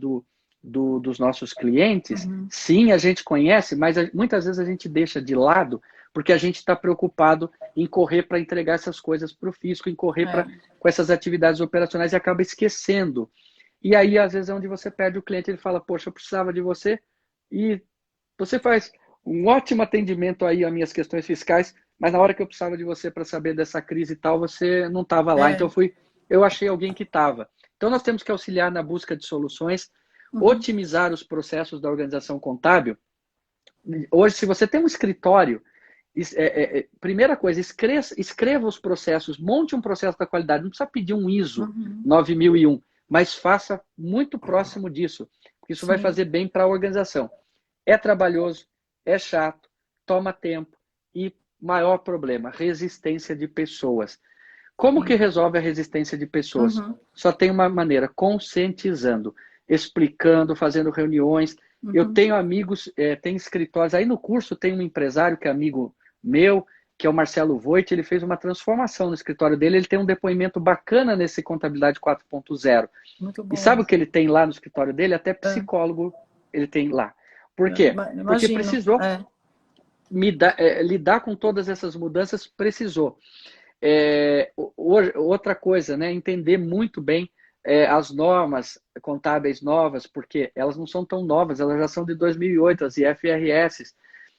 dos nossos clientes? Sim, a gente conhece, mas muitas vezes a gente deixa de lado porque a gente está preocupado em correr para entregar essas coisas para o fisco, em correr com essas atividades operacionais e acaba esquecendo. E aí, às vezes, é onde você perde o cliente, ele fala, poxa, eu precisava de você e você faz um ótimo atendimento aí às minhas questões fiscais, mas na hora que eu precisava de você para saber dessa crise e tal, você não estava lá. Então, eu achei alguém que estava. Então, nós temos que auxiliar na busca de soluções, otimizar os processos da organização contábil. Hoje, se você tem um escritório, primeira coisa, escreva os processos, monte um processo da qualidade, não precisa pedir um ISO 9001, mas faça muito próximo disso, porque isso vai fazer bem para a organização. É trabalhoso, é chato, toma tempo e maior problema, resistência de pessoas. Como que Sim. resolve a resistência de pessoas? Uhum, Só tem uma maneira, conscientizando, explicando, fazendo reuniões. Eu uhum, tenho amigos, tem escritórios. Aí no curso tem um empresário que é amigo meu, que é o Marcelo Voit, ele fez uma transformação no escritório dele, ele tem um depoimento bacana nesse Contabilidade 4.0. muito E bom. sabe o que ele tem lá no escritório dele? Até É, psicólogo ele tem lá. Por quê? Porque imagino. precisou É, lidar com todas essas mudanças, precisou. Outra coisa, né? Entender muito bem as normas contábeis novas, porque elas não são tão novas, elas já são de 2008, as IFRS.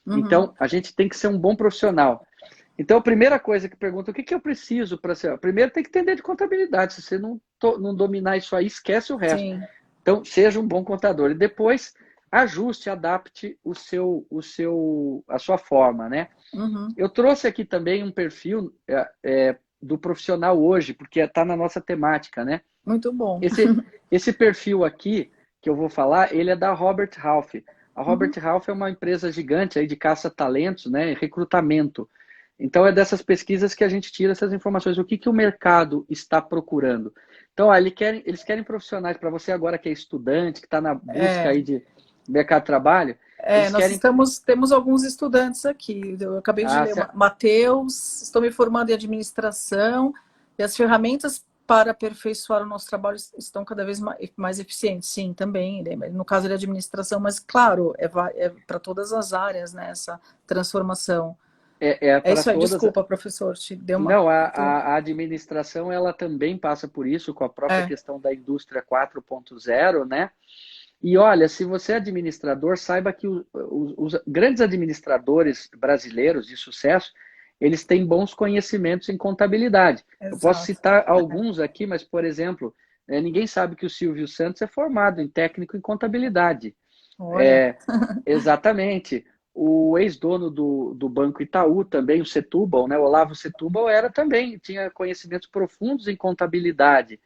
uhum, Então, a gente tem que ser um bom profissional. Então, a primeira coisa que pergunta, o que eu preciso para ser? Primeiro, tem que entender de contabilidade. Se você não dominar isso aí, esquece o resto. sim. Então, seja um bom contador. E depois, ajuste, adapte a sua forma, né? Uhum, Eu trouxe aqui também um perfil do profissional hoje, porque está na nossa temática, né? muito bom. Esse perfil aqui que eu vou falar, ele é da Robert Half. A Robert Uhum, Half é uma empresa gigante aí de caça-talentos, né, recrutamento. Então é dessas pesquisas que a gente tira essas informações. O que o mercado está procurando? Então, eles querem profissionais para você agora que é estudante, que está na busca é. aí de mercado de trabalho. É, Eles nós querem. temos alguns estudantes aqui. Eu acabei de Ah, ler Mateus, estou me formando em administração e as ferramentas para aperfeiçoar o nosso trabalho estão cada vez mais eficientes. Sim, também. No caso de administração, mas claro, é para todas as áreas, né, essa transformação. É para isso aí. todas. Desculpa, professor, te deu uma. Não, a administração ela também passa por isso, com a própria É, questão da indústria 4.0, né? E olha, se você é administrador, saiba que os grandes administradores brasileiros de sucesso, eles têm bons conhecimentos em contabilidade. Eu posso exato. citar alguns aqui, mas, por exemplo, ninguém sabe que o Silvio Santos é formado em técnico em contabilidade. Olha, É, exatamente. O ex-dono do Banco Itaú também, o Setúbal, né? O Olavo Setúbal era também, tinha conhecimentos profundos em contabilidade.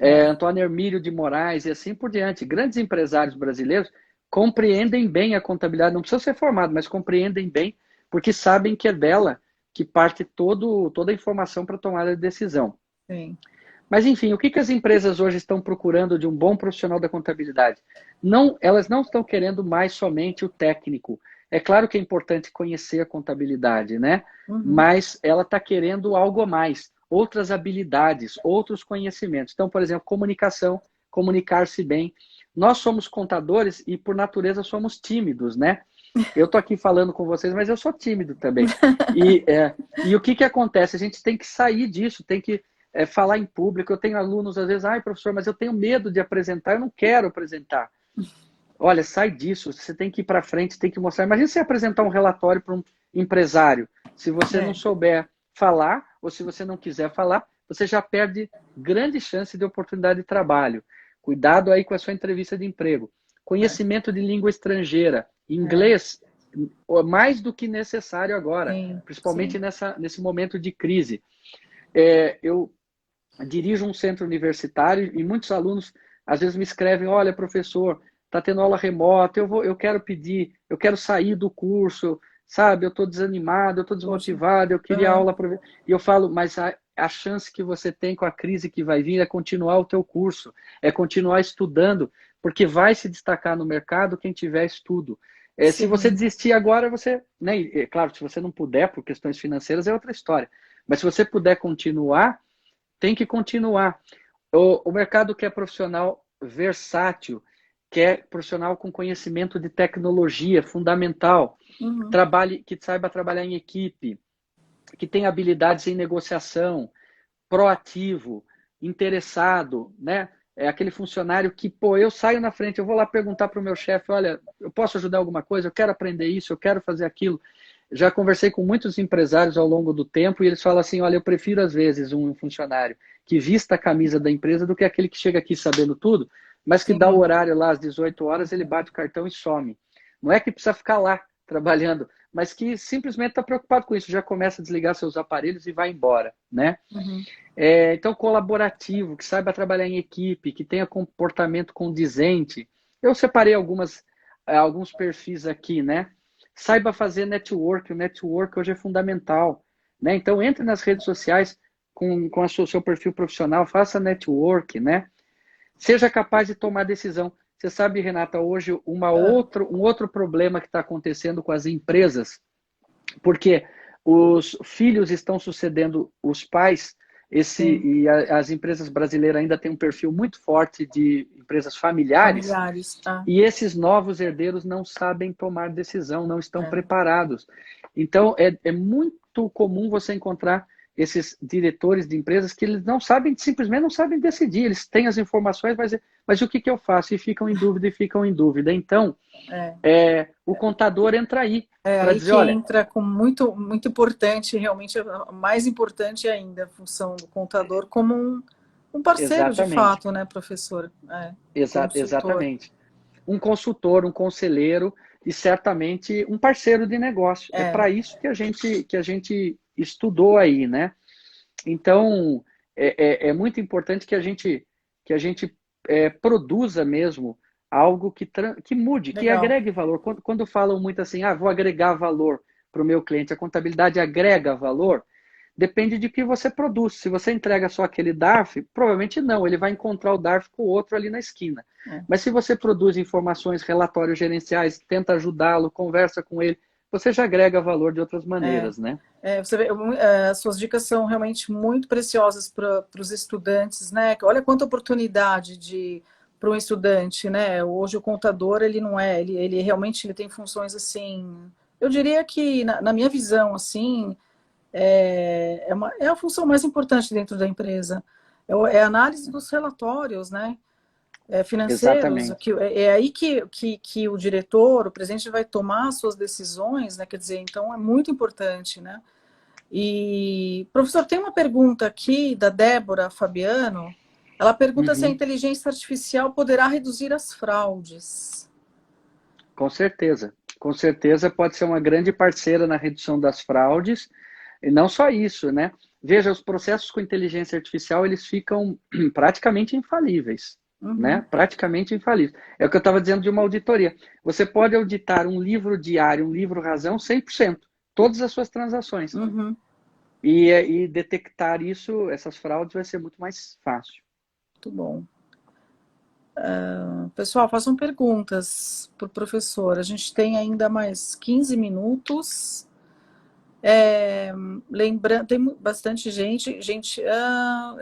é, Antônio Hermílio de Moraes e assim por diante. Grandes empresários brasileiros compreendem bem a contabilidade, não precisa ser formado, mas compreendem bem, porque sabem que é dela que parte toda a informação para tomada de decisão. sim. Mas, enfim, o que as empresas hoje estão procurando de um bom profissional da contabilidade? Não, elas não estão querendo mais somente o técnico. É claro que é importante conhecer a contabilidade, né? Uhum, Mas ela está querendo algo a mais, outras habilidades, outros conhecimentos. Então, por exemplo, comunicação, comunicar-se bem. Nós somos contadores e, por natureza, somos tímidos, né? Eu estou aqui falando com vocês, mas eu sou tímido também. E o que acontece? A gente tem que sair disso, tem que falar em público. Eu tenho alunos, às vezes, ai, professor, mas eu tenho medo de apresentar, eu não quero apresentar. Olha, sai disso, você tem que ir para frente, tem que mostrar. Imagina você apresentar um relatório para um empresário. Se você não é, souber falar, ou se você não quiser falar, você já perde grande chance de oportunidade de trabalho. Cuidado aí com a sua entrevista de emprego. é, Conhecimento de língua estrangeira. é, Inglês, mais do que necessário agora, sim, principalmente sim. nesse momento de crise. Eu dirijo um centro universitário e muitos alunos às vezes me escrevem, olha, professor, está tendo aula remota, eu quero pedir, eu quero sair do curso, sabe? Eu estou desanimado, eu estou Poxa. desmotivado, eu queria Aham, aula para. E eu falo, mas a chance que você tem com a crise que vai vir é continuar o teu curso, é continuar estudando, porque vai se destacar no mercado quem tiver estudo. Se você sim. desistir agora, você, né? Claro, se você não puder por questões financeiras é outra história. Mas se você puder continuar, tem que continuar. O mercado quer profissional versátil, quer profissional com conhecimento de tecnologia fundamental, Uhum. que saiba trabalhar em equipe, que tenha habilidades em negociação, proativo, interessado, né? É aquele funcionário que, pô, eu saio na frente, eu vou lá perguntar para o meu chefe, olha, eu posso ajudar alguma coisa? Eu quero aprender isso, eu quero fazer aquilo. Já conversei com muitos empresários ao longo do tempo e eles falam assim, olha, eu prefiro às vezes um funcionário que vista a camisa da empresa do que aquele que chega aqui sabendo tudo, mas que dá o Sim, horário lá às 18 horas, ele bate o cartão e some. Não é que precisa ficar lá trabalhando, mas que simplesmente está preocupado com isso, já começa a desligar seus aparelhos e vai embora, né? uhum. Então, colaborativo, que saiba trabalhar em equipe, que tenha comportamento condizente. Eu separei alguns perfis aqui, né? Saiba fazer network, o network hoje é fundamental, né? Então, entre nas redes sociais, com o seu perfil profissional, faça network, né? Seja capaz de tomar decisão. Você sabe, Renata, hoje um outro problema que está acontecendo com as empresas, porque os filhos estão sucedendo os pais, Sim, as empresas brasileiras ainda têm um perfil muito forte de empresas familiares, familiares. e esses novos herdeiros não sabem tomar decisão, não estão É. preparados. Então, é muito comum você encontrar esses diretores de empresas que eles não sabem, simplesmente não sabem decidir. Eles têm as informações, mas o que, que eu faço? E ficam em dúvida, e ficam em dúvida. Então, É. o contador entra aí É para aí dizer, que olha, entra com muito importante, realmente mais importante ainda, a função do contador como um parceiro de exatamente, fato, né, professor? Consultor. exatamente. Um consultor, um conselheiro e certamente um parceiro de negócio. É É, para isso que a gente estudou aí, né? Então, é muito importante que a gente produza mesmo algo que mude, que legal. agregue valor. Quando falam muito assim, vou agregar valor para o meu cliente, a contabilidade agrega valor, depende de que você produz. Se você entrega só aquele DARF, provavelmente não, ele vai encontrar o DARF com o outro ali na esquina. É. Mas se você produz informações, relatórios gerenciais, tenta ajudá-lo, conversa com ele, você já agrega valor de outras É. maneiras, né? Você vê, as suas dicas são realmente muito preciosas para os estudantes, né? Olha quanta oportunidade para um estudante, né? Hoje o contador ele não é, ele realmente ele tem funções assim. Eu diria que na minha visão assim é a função mais importante dentro da empresa. É a análise dos relatórios, né? Financeiros, Exatamente. é aí que o diretor, o presidente vai tomar as suas decisões, né? Quer dizer, então é muito importante, né? E, professor, tem uma pergunta aqui da Débora Fabiano. Ela pergunta se a Uhum. inteligência artificial poderá reduzir as fraudes. Com certeza. Com certeza pode ser uma grande parceira na redução das fraudes. E não só isso, né? Veja, os processos com inteligência artificial, eles ficam praticamente infalíveis, Uhum, né? Praticamente infalíveis. É o que eu estava dizendo de uma auditoria. Você pode auditar um livro diário, um livro razão, 100%, todas as suas transações. uhum, E detectar isso, essas fraudes, vai ser muito mais fácil. muito bom. Pessoal, façam perguntas para o professor. A gente tem ainda mais 15 minutos. Lembrando, tem bastante gente.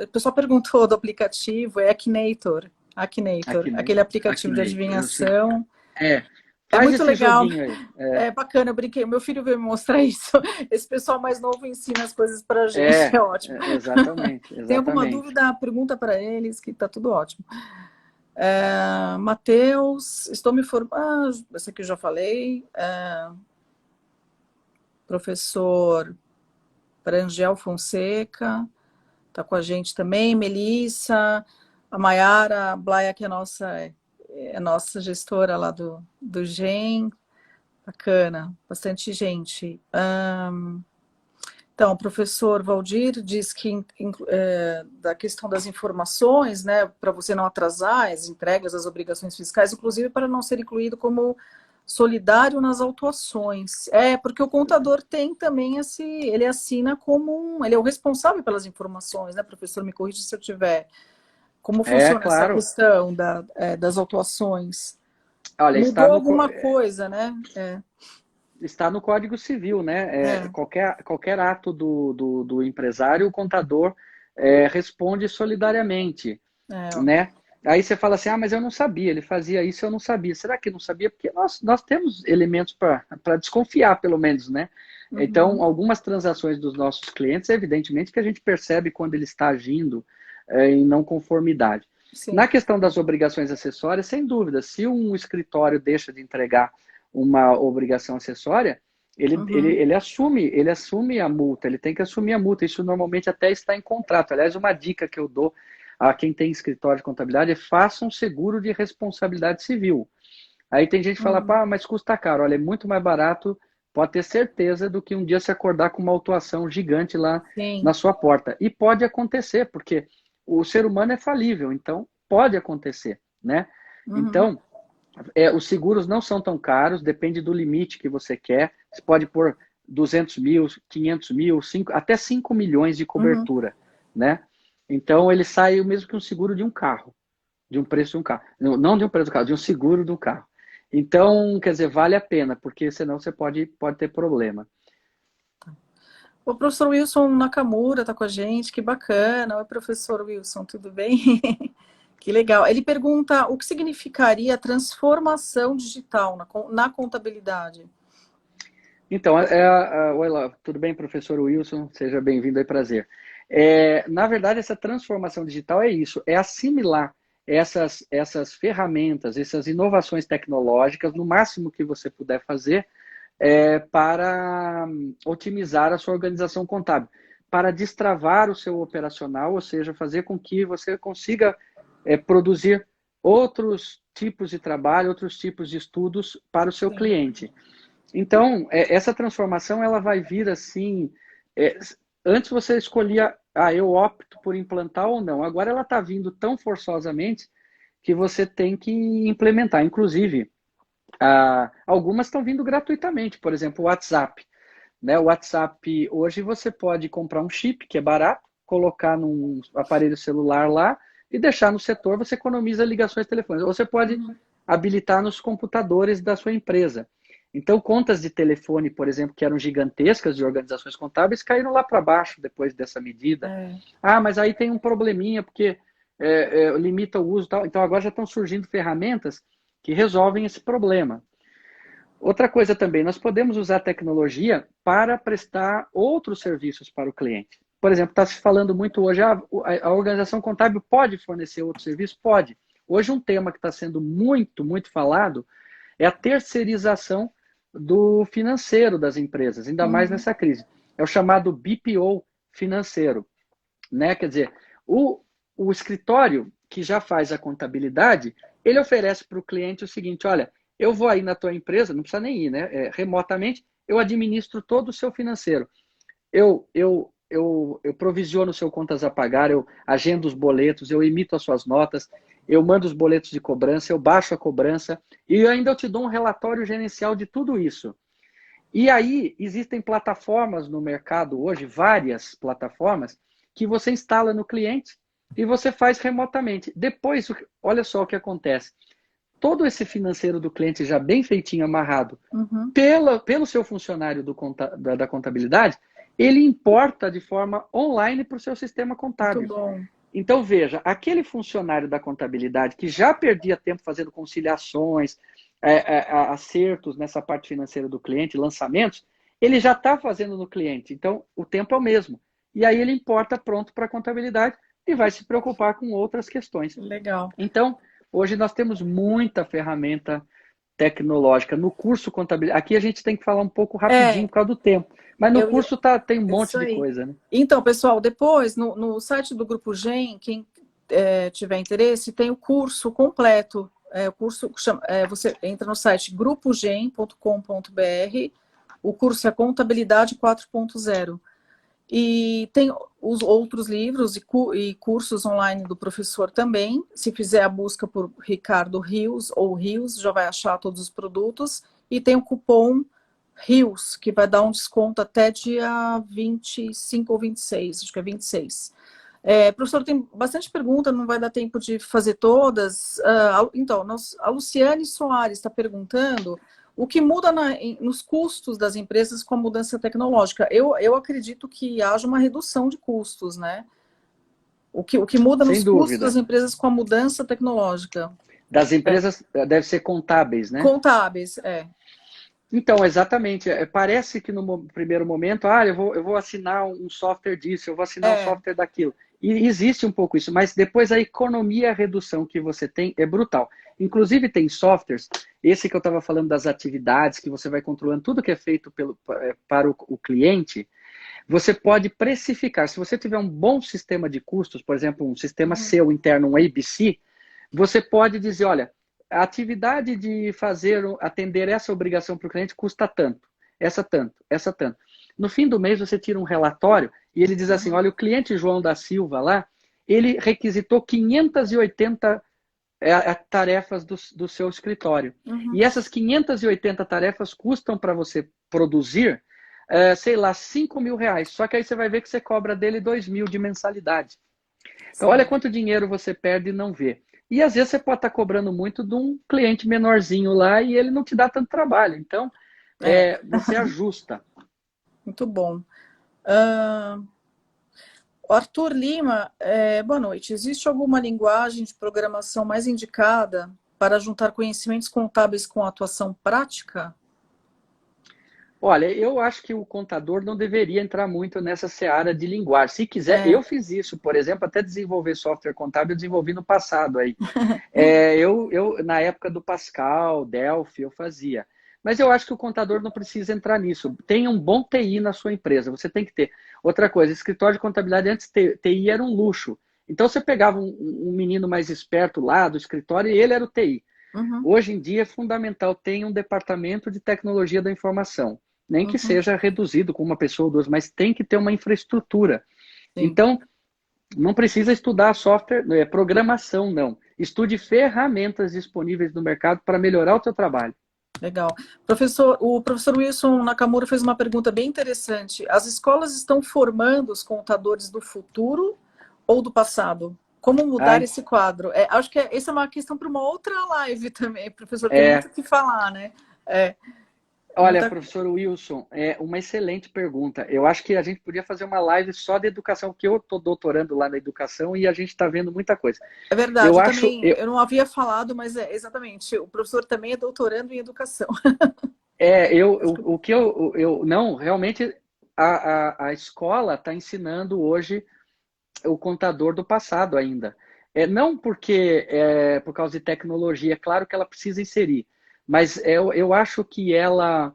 O pessoal perguntou do aplicativo, é Akinator. Akinator, Aqui, né? aquele aplicativo de Aqui, eu sei. adivinhação. É, É faz muito esse legal, joguinho aí. é bacana, eu brinquei. Meu filho veio me mostrar isso. Esse pessoal mais novo ensina as coisas pra gente, é ótimo. Exatamente, Tem alguma exatamente. dúvida? Pergunta para eles, que tá tudo ótimo. Matheus, estou me formando. Esse aqui eu já falei. Professor Brangel Fonseca, tá com a gente também. Melissa, a Maiara Blaia, que é nossa gestora lá do GEM. Bacana, bastante gente. Então, o professor Valdir diz que da questão das informações, né, para você não atrasar as entregas, as obrigações fiscais, inclusive para não ser incluído como solidário nas autuações. Porque o contador tem também ele assina como ele é o responsável pelas informações, né, professor? Me corrija se eu tiver. Como funciona essa Claro. questão das autuações? Olha, Mudou alguma coisa, né? está no Código Civil, né? É, Qualquer ato do empresário, o contador responde solidariamente, ó. né? Aí você fala assim, mas eu não sabia, ele fazia isso, eu não sabia. Será que não sabia? Porque nós temos elementos para desconfiar, pelo menos, né? Então, Uhum, algumas transações dos nossos clientes, evidentemente que a gente percebe quando ele está agindo em não conformidade. Na sim. questão das obrigações acessórias, sem dúvida, se um escritório deixa de entregar uma obrigação acessória, Uhum. ele assume a multa, ele tem que assumir a multa. Isso normalmente até está em contrato. Aliás, uma dica que eu dou a quem tem escritório de contabilidade é faça um seguro de responsabilidade civil. Aí tem gente que fala, Uhum. mas custa caro. Olha, é muito mais barato, pode ter certeza, do que um dia se acordar com uma autuação gigante lá Sim. na sua porta. E pode acontecer, porque o ser humano é falível, então pode acontecer, né? Uhum. Então, os seguros não são tão caros, depende do limite que você quer. Você pode pôr 200 mil, 500 mil, até 5 milhões de Uhum. cobertura. né? Então ele sai o mesmo que um seguro de um carro, de um preço de um carro. Não de um preço do carro, de um seguro do carro. Então, quer dizer, vale a pena, porque senão você pode ter problema. O professor Wilson Nakamura está com a gente, que bacana. Oi, professor Wilson, tudo bem? Que legal. Ele pergunta o que significaria transformação digital na contabilidade. Então, oi lá, tudo bem, professor Wilson? Seja bem-vindo aí, prazer. Na verdade, essa transformação digital é isso, é assimilar essas ferramentas, essas inovações tecnológicas, no máximo que você puder fazer, para otimizar a sua organização contábil, para destravar o seu operacional, ou seja, fazer com que você consiga produzir outros tipos de trabalho, outros tipos de estudos para o seu cliente. Então, essa transformação ela vai vir assim. Antes você escolhia, eu opto por implantar ou não. Agora ela está vindo tão forçosamente que você tem que implementar. Inclusive, algumas estão vindo gratuitamente. Por exemplo, o WhatsApp. Né? O WhatsApp, hoje você pode comprar um chip, que é barato, colocar num aparelho celular lá e deixar no setor, você economiza ligações telefônicas. Ou você pode habilitar nos computadores da sua empresa. Então, contas de telefone, por exemplo, que eram gigantescas de organizações contábeis, caíram lá para baixo depois dessa medida. Mas aí tem um probleminha, porque limita o uso e tal. Então, agora já estão surgindo ferramentas que resolvem esse problema. Outra coisa também, nós podemos usar a tecnologia para prestar outros serviços para o cliente. Por exemplo, está se falando muito hoje, a organização contábil pode fornecer outro serviço? Pode. Hoje um tema que está sendo muito, muito falado é a terceirização do financeiro das empresas, ainda mais nessa crise. É o chamado BPO financeiro. Né? Quer dizer, o escritório que já faz a contabilidade, ele oferece para o cliente o seguinte, olha, eu vou aí na tua empresa, não precisa nem ir, né? Remotamente, eu administro todo o seu financeiro. Eu provisiono o seu contas a pagar, eu agendo os boletos, eu emito as suas notas, eu mando os boletos de cobrança, eu baixo a cobrança e ainda eu te dou um relatório gerencial de tudo isso. E aí, existem plataformas no mercado hoje, várias plataformas, que você instala no cliente e você faz remotamente. Depois, olha só o que acontece. Todo esse financeiro do cliente já bem feitinho, amarrado, pelo seu funcionário da contabilidade, ele importa de forma online para o seu sistema contábil. Muito bom. Então, veja, aquele funcionário da contabilidade que já perdia tempo fazendo conciliações, acertos nessa parte financeira do cliente, lançamentos, ele já está fazendo no cliente. Então, o tempo é o mesmo. E aí ele importa pronto para a contabilidade e vai se preocupar com outras questões. Legal. Então, hoje nós temos muita ferramenta tecnológica. No curso contabilidade, aqui a gente tem que falar um pouco rapidinho por causa do tempo. Mas no curso tem um monte de coisa, né? Então, pessoal, depois, no site do Grupo GEM, quem tiver interesse, tem o curso completo. O curso você entra no site grupogem.com.br. O curso é Contabilidade 4.0. E tem os outros livros e cursos online do professor também. Se fizer a busca por Ricardo Rios ou Rios, já vai achar todos os produtos. E tem o cupom Rios, que vai dar um desconto até dia 25 ou 26, acho que é 26. Professor, tem bastante pergunta, não vai dar tempo de fazer todas. Então, a Luciane Soares está perguntando o que muda nos custos das empresas com a mudança tecnológica. Eu acredito que haja uma redução de custos, né? O que muda nos custos das empresas com a mudança tecnológica. Das empresas deve ser contábeis, né? Contábeis, Então, exatamente. Parece que no primeiro momento, eu vou assinar um software disso, eu vou assinar um software daquilo. E existe um pouco isso, mas depois a economia e a redução que você tem é brutal. Inclusive tem softwares, esse que eu estava falando das atividades, que você vai controlando tudo que é feito para o cliente, você pode precificar. Se você tiver um bom sistema de custos, por exemplo, um sistema seu interno, um ABC, você pode dizer, olha, a atividade de atender essa obrigação para o cliente custa tanto, essa tanto, essa tanto. No fim do mês, você tira um relatório e ele diz assim, olha, o cliente João da Silva lá, ele requisitou 580 tarefas do seu escritório. E essas 580 tarefas custam para você produzir sei lá, R$ 5.000. Só que aí você vai ver que você cobra dele 2.000 de mensalidade. Então, olha Sim. quanto dinheiro você perde e não vê. E às vezes você pode estar cobrando muito de um cliente menorzinho lá e ele não te dá tanto trabalho. Então, É, você ajusta. muito bom. O Arthur Lima, boa noite. Existe alguma linguagem de programação mais indicada para juntar conhecimentos contábeis com atuação prática? Olha, eu acho que o contador não deveria entrar muito nessa seara de linguagem. Se quiser, É, eu fiz isso, por exemplo, até desenvolver software contábil, eu desenvolvi no passado aí. Na época do Pascal, Delphi, eu fazia. Mas eu acho que o contador não precisa entrar nisso. Tenha um bom TI na sua empresa, você tem que ter. Outra coisa, escritório de contabilidade antes TI era um luxo. Então você pegava um menino mais esperto lá do escritório e ele era o TI. uhum, Hoje em dia é fundamental ter um departamento de tecnologia da informação. Nem que uhum, seja reduzido com uma pessoa ou duas, mas tem que ter uma infraestrutura. sim, Então, não precisa estudar software, programação, não. Estude ferramentas disponíveis no mercado para melhorar o seu trabalho. legal. Professor, o professor Wilson Nakamura fez uma pergunta bem interessante. As escolas estão formando os contadores do futuro ou do passado? Como mudar Ai, esse quadro? Acho que essa é uma questão para uma outra live também, professor. Tem muito é, o que falar, né? É, olha, muita. professor Wilson, é uma excelente pergunta. Eu acho que a gente podia fazer uma live só de educação, porque eu estou doutorando lá na educação e a gente está vendo muita coisa. É verdade, Eu eu acho, também, eu não havia falado, mas exatamente, o professor também é doutorando em educação. o que não, realmente a escola está ensinando hoje o contador do passado ainda. Não porque por causa de tecnologia, é claro que ela precisa inserir, mas eu acho que ela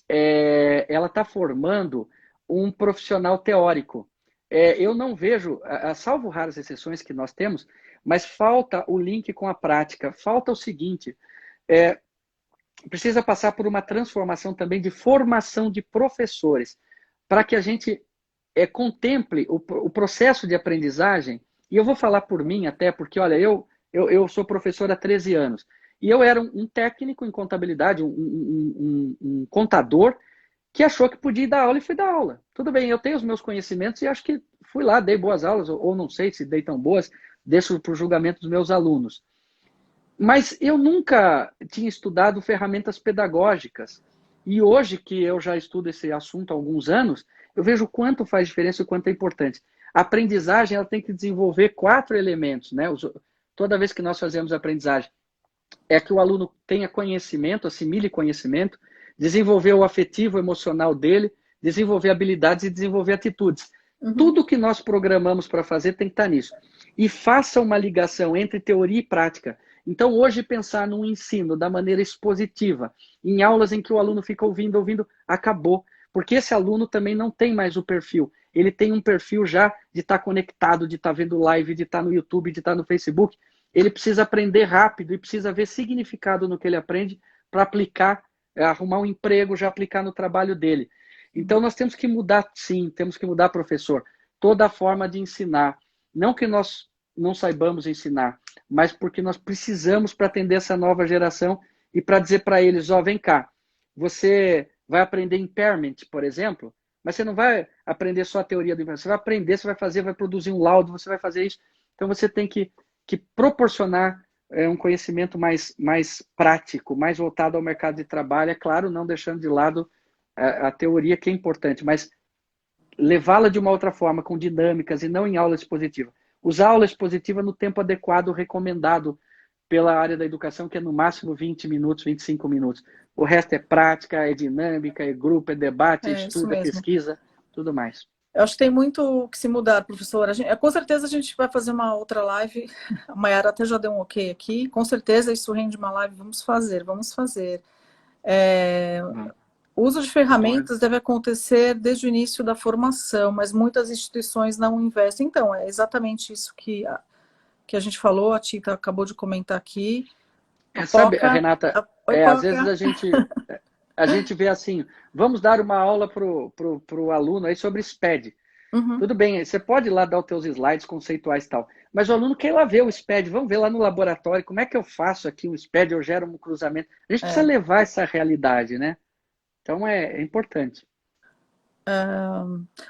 está formando um profissional teórico. Eu não vejo, salvo raras exceções que nós temos, mas falta o link com a prática. Falta o seguinte: é, precisa passar por uma transformação também de formação de professores, para que a gente contemple o processo de aprendizagem. E eu vou falar por mim até, porque, olha, eu sou professor há 13 anos, e eu era um técnico em contabilidade, um contador, que achou que podia dar aula e fui dar aula. Tudo bem, eu tenho os meus conhecimentos e acho que fui lá, dei boas aulas, ou não sei se dei tão boas, deixo para o julgamento dos meus alunos. Mas eu nunca tinha estudado ferramentas pedagógicas. E hoje que eu já estudo esse assunto há alguns anos, eu vejo o quanto faz diferença e o quanto é importante. A aprendizagem ela tem que desenvolver 4 elementos, né? Toda vez que nós fazemos aprendizagem, é que o aluno tenha conhecimento, assimile conhecimento, desenvolver o afetivo, emocional dele, desenvolver habilidades e desenvolver atitudes. Uhum, Tudo que nós programamos para fazer tem que estar nisso. E faça uma ligação entre teoria e prática. Então, hoje, pensar no ensino da maneira expositiva, em aulas em que o aluno fica ouvindo, acabou. Porque esse aluno também não tem mais o perfil. Ele tem um perfil já de estar conectado, de estar vendo live, de estar no YouTube, de estar no Facebook. Ele precisa aprender rápido e precisa ver significado no que ele aprende para aplicar, arrumar um emprego, já aplicar no trabalho dele. Então, nós temos que mudar, sim, temos que mudar, professor, toda a forma de ensinar. Não que nós não saibamos ensinar, mas porque nós precisamos para atender essa nova geração e para dizer para eles, ó, vem cá, você vai aprender impairment, por exemplo, mas você não vai aprender só a teoria do impairment, você vai aprender, você vai fazer, vai produzir um laudo, você vai fazer isso. Então você tem que proporcionar um conhecimento mais prático, mais voltado ao mercado de trabalho, é claro, não deixando de lado a teoria que é importante, mas levá-la de uma outra forma, com dinâmicas e não em aula expositiva. Usar aula expositiva no tempo adequado, recomendado pela área da educação, que é no máximo 20 minutos, 25 minutos. O resto é prática, é dinâmica, é grupo, é debate, é isso estudo, é mesmo. pesquisa, tudo mais. Eu acho que tem muito o que se mudar, professora. Com certeza a gente vai fazer uma outra live. A Mayara até já deu um ok aqui. Com certeza isso rende uma live. Vamos fazer, vamos fazer. É, o uso de Concordo. ferramentas deve acontecer desde o início da formação, mas muitas instituições não investem. Então, é exatamente isso que a gente falou, a Tita acabou de comentar aqui. A Sabe, Poca. Renata, Oi, às vezes Poca. a gente vê assim, vamos dar uma aula pro aluno aí sobre SPED. Uhum, Tudo bem, você pode ir lá dar os teus slides conceituais e tal, mas o aluno quer ir lá ver o SPED, vamos ver lá no laboratório, como é que eu faço aqui um SPED, eu gero um cruzamento. A gente precisa é. levar essa realidade, né? Então é importante.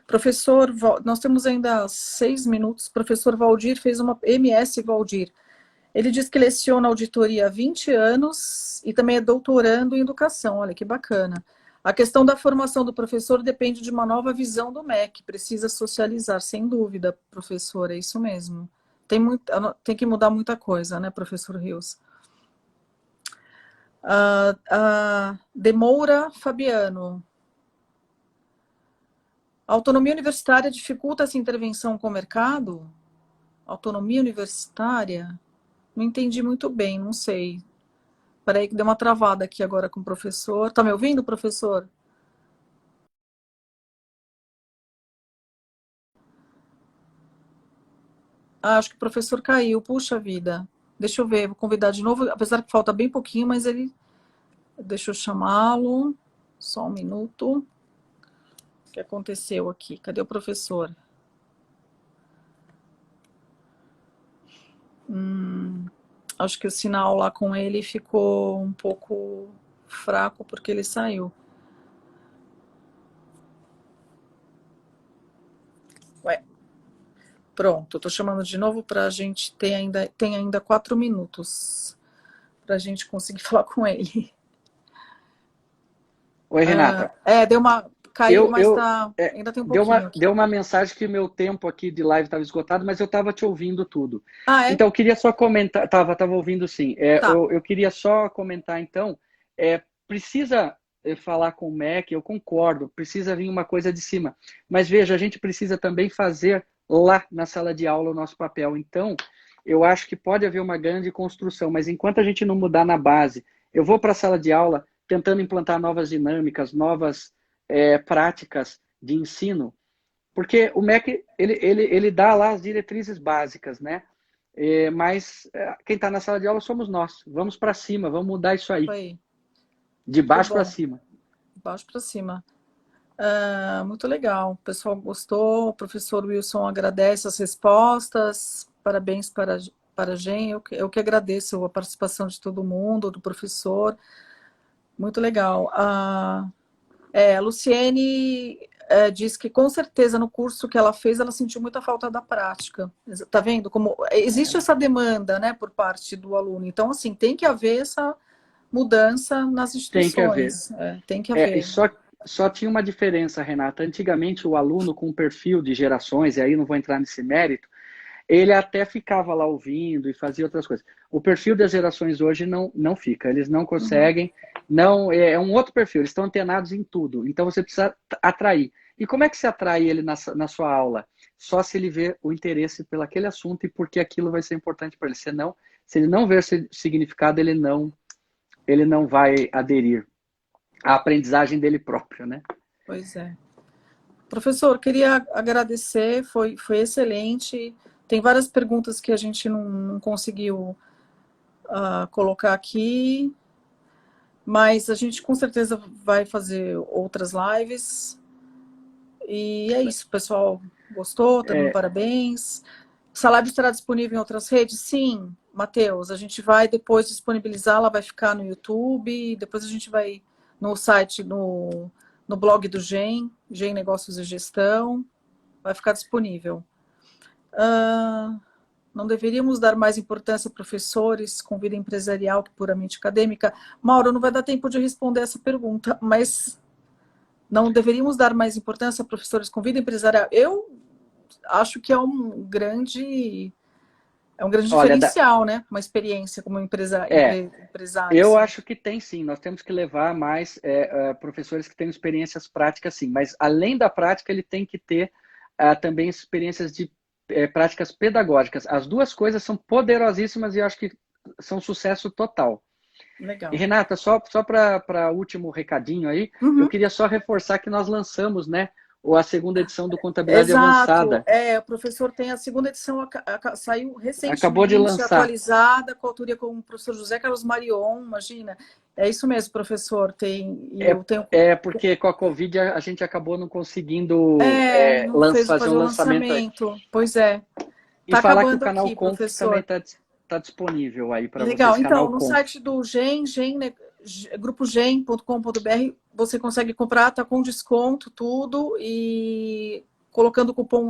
Professor, nós temos ainda 6 minutos. Professor Valdir fez uma MS Valdir. Ele diz que leciona auditoria há 20 anos e também é doutorando em educação. Olha que bacana. A questão da formação do professor depende de uma nova visão do MEC. Precisa socializar, sem dúvida, professor. É isso mesmo. Tem que mudar muita coisa, né, professor Rios? Demoura Fabiano. A autonomia universitária dificulta essa intervenção com o mercado? Autonomia universitária? Não entendi muito bem, não sei. Peraí que deu uma travada aqui agora com o professor. Tá me ouvindo, professor? Acho que o professor caiu. Puxa vida. Deixa eu ver, vou convidar de novo, apesar que falta bem pouquinho, mas ele... Deixa eu chamá-lo. Só um minuto. O que aconteceu aqui? Cadê o professor? Acho que o sinal lá com ele ficou um pouco fraco porque ele saiu. Ué. Pronto, eu tô chamando de novo para a gente ter tem ainda 4 minutos para a gente conseguir falar com ele. Oi, Renata. Caiu, mas ainda tem um pouquinho aqui. Deu uma mensagem que meu tempo aqui de live estava esgotado, mas eu estava te ouvindo tudo. É? Então, eu queria só comentar, estava ouvindo sim. Tá. Eu queria só comentar, então, precisa falar com o MEC, eu concordo, precisa vir uma coisa de cima. Mas veja, a gente precisa também fazer lá na sala de aula o nosso papel. Então, eu acho que pode haver uma grande construção, mas enquanto a gente não mudar na base, eu vou para a sala de aula tentando implantar novas dinâmicas, novas práticas de ensino, porque o MEC ele dá lá as diretrizes básicas, né? Mas quem está na sala de aula somos nós. Vamos para cima, vamos mudar isso aí. Foi. De baixo para cima. De baixo para cima. Muito legal. O pessoal gostou. O professor Wilson agradece as respostas. Parabéns para a Gen. Eu que agradeço a participação de todo mundo, do professor. Muito legal. A Luciene diz que com certeza no curso que ela fez, ela sentiu muita falta da prática. Tá vendo como existe essa demanda, né, por parte do aluno. Então, assim, tem que haver essa mudança nas instituições. Tem que haver. Só tinha uma diferença, Renata. Antigamente, o aluno com perfil de gerações, e aí não vou entrar nesse mérito, ele até ficava lá ouvindo e fazia outras coisas. O perfil das gerações hoje não fica. Eles não conseguem. Não, é um outro perfil. Eles estão antenados em tudo. Então, você precisa atrair. E como é que se atrai ele na sua aula? Só se ele vê o interesse pelo aquele assunto e porque aquilo vai ser importante para ele. Senão, se ele não ver esse significado, ele não vai aderir à aprendizagem dele próprio, né? Pois é. Professor, queria agradecer. Foi excelente. Tem várias perguntas que a gente não conseguiu colocar aqui, mas a gente com certeza vai fazer outras lives. E é isso, pessoal. Gostou? Tá dando parabéns. Essa live estará disponível em outras redes? Sim, Matheus. A gente vai depois disponibilizar, ela vai ficar no YouTube, depois a gente vai no site, no blog do Gen Negócios e Gestão, vai ficar disponível. Não deveríamos dar mais importância a professores com vida empresarial que puramente acadêmica? Mauro, não vai dar tempo de responder essa pergunta, mas não deveríamos dar mais importância a professores com vida empresarial? Eu acho que é um grande diferencial, né? Uma experiência como empresário. Eu acho que tem sim. Nós temos que levar mais professores que tenham experiências práticas, sim. Mas além da prática, ele tem que ter também experiências de práticas pedagógicas. As duas coisas são poderosíssimas e eu acho que são sucesso total. Legal. E Renata, só para último recadinho aí, eu queria só reforçar que nós lançamos, né, a segunda edição do Contabilidade Avançada. O professor tem a segunda edição, saiu recentemente, acabou de lançar, atualizada, com a autoria com o professor José Carlos Marion, imagina. É isso mesmo, professor. Porque com a Covid a gente acabou não conseguindo fazer um lançamento. Pois é. E falar que o canal Conf também está disponível aí para vocês. Legal, então, no site do grupogen.com.br, você consegue comprar, tá com desconto, tudo, e colocando o cupom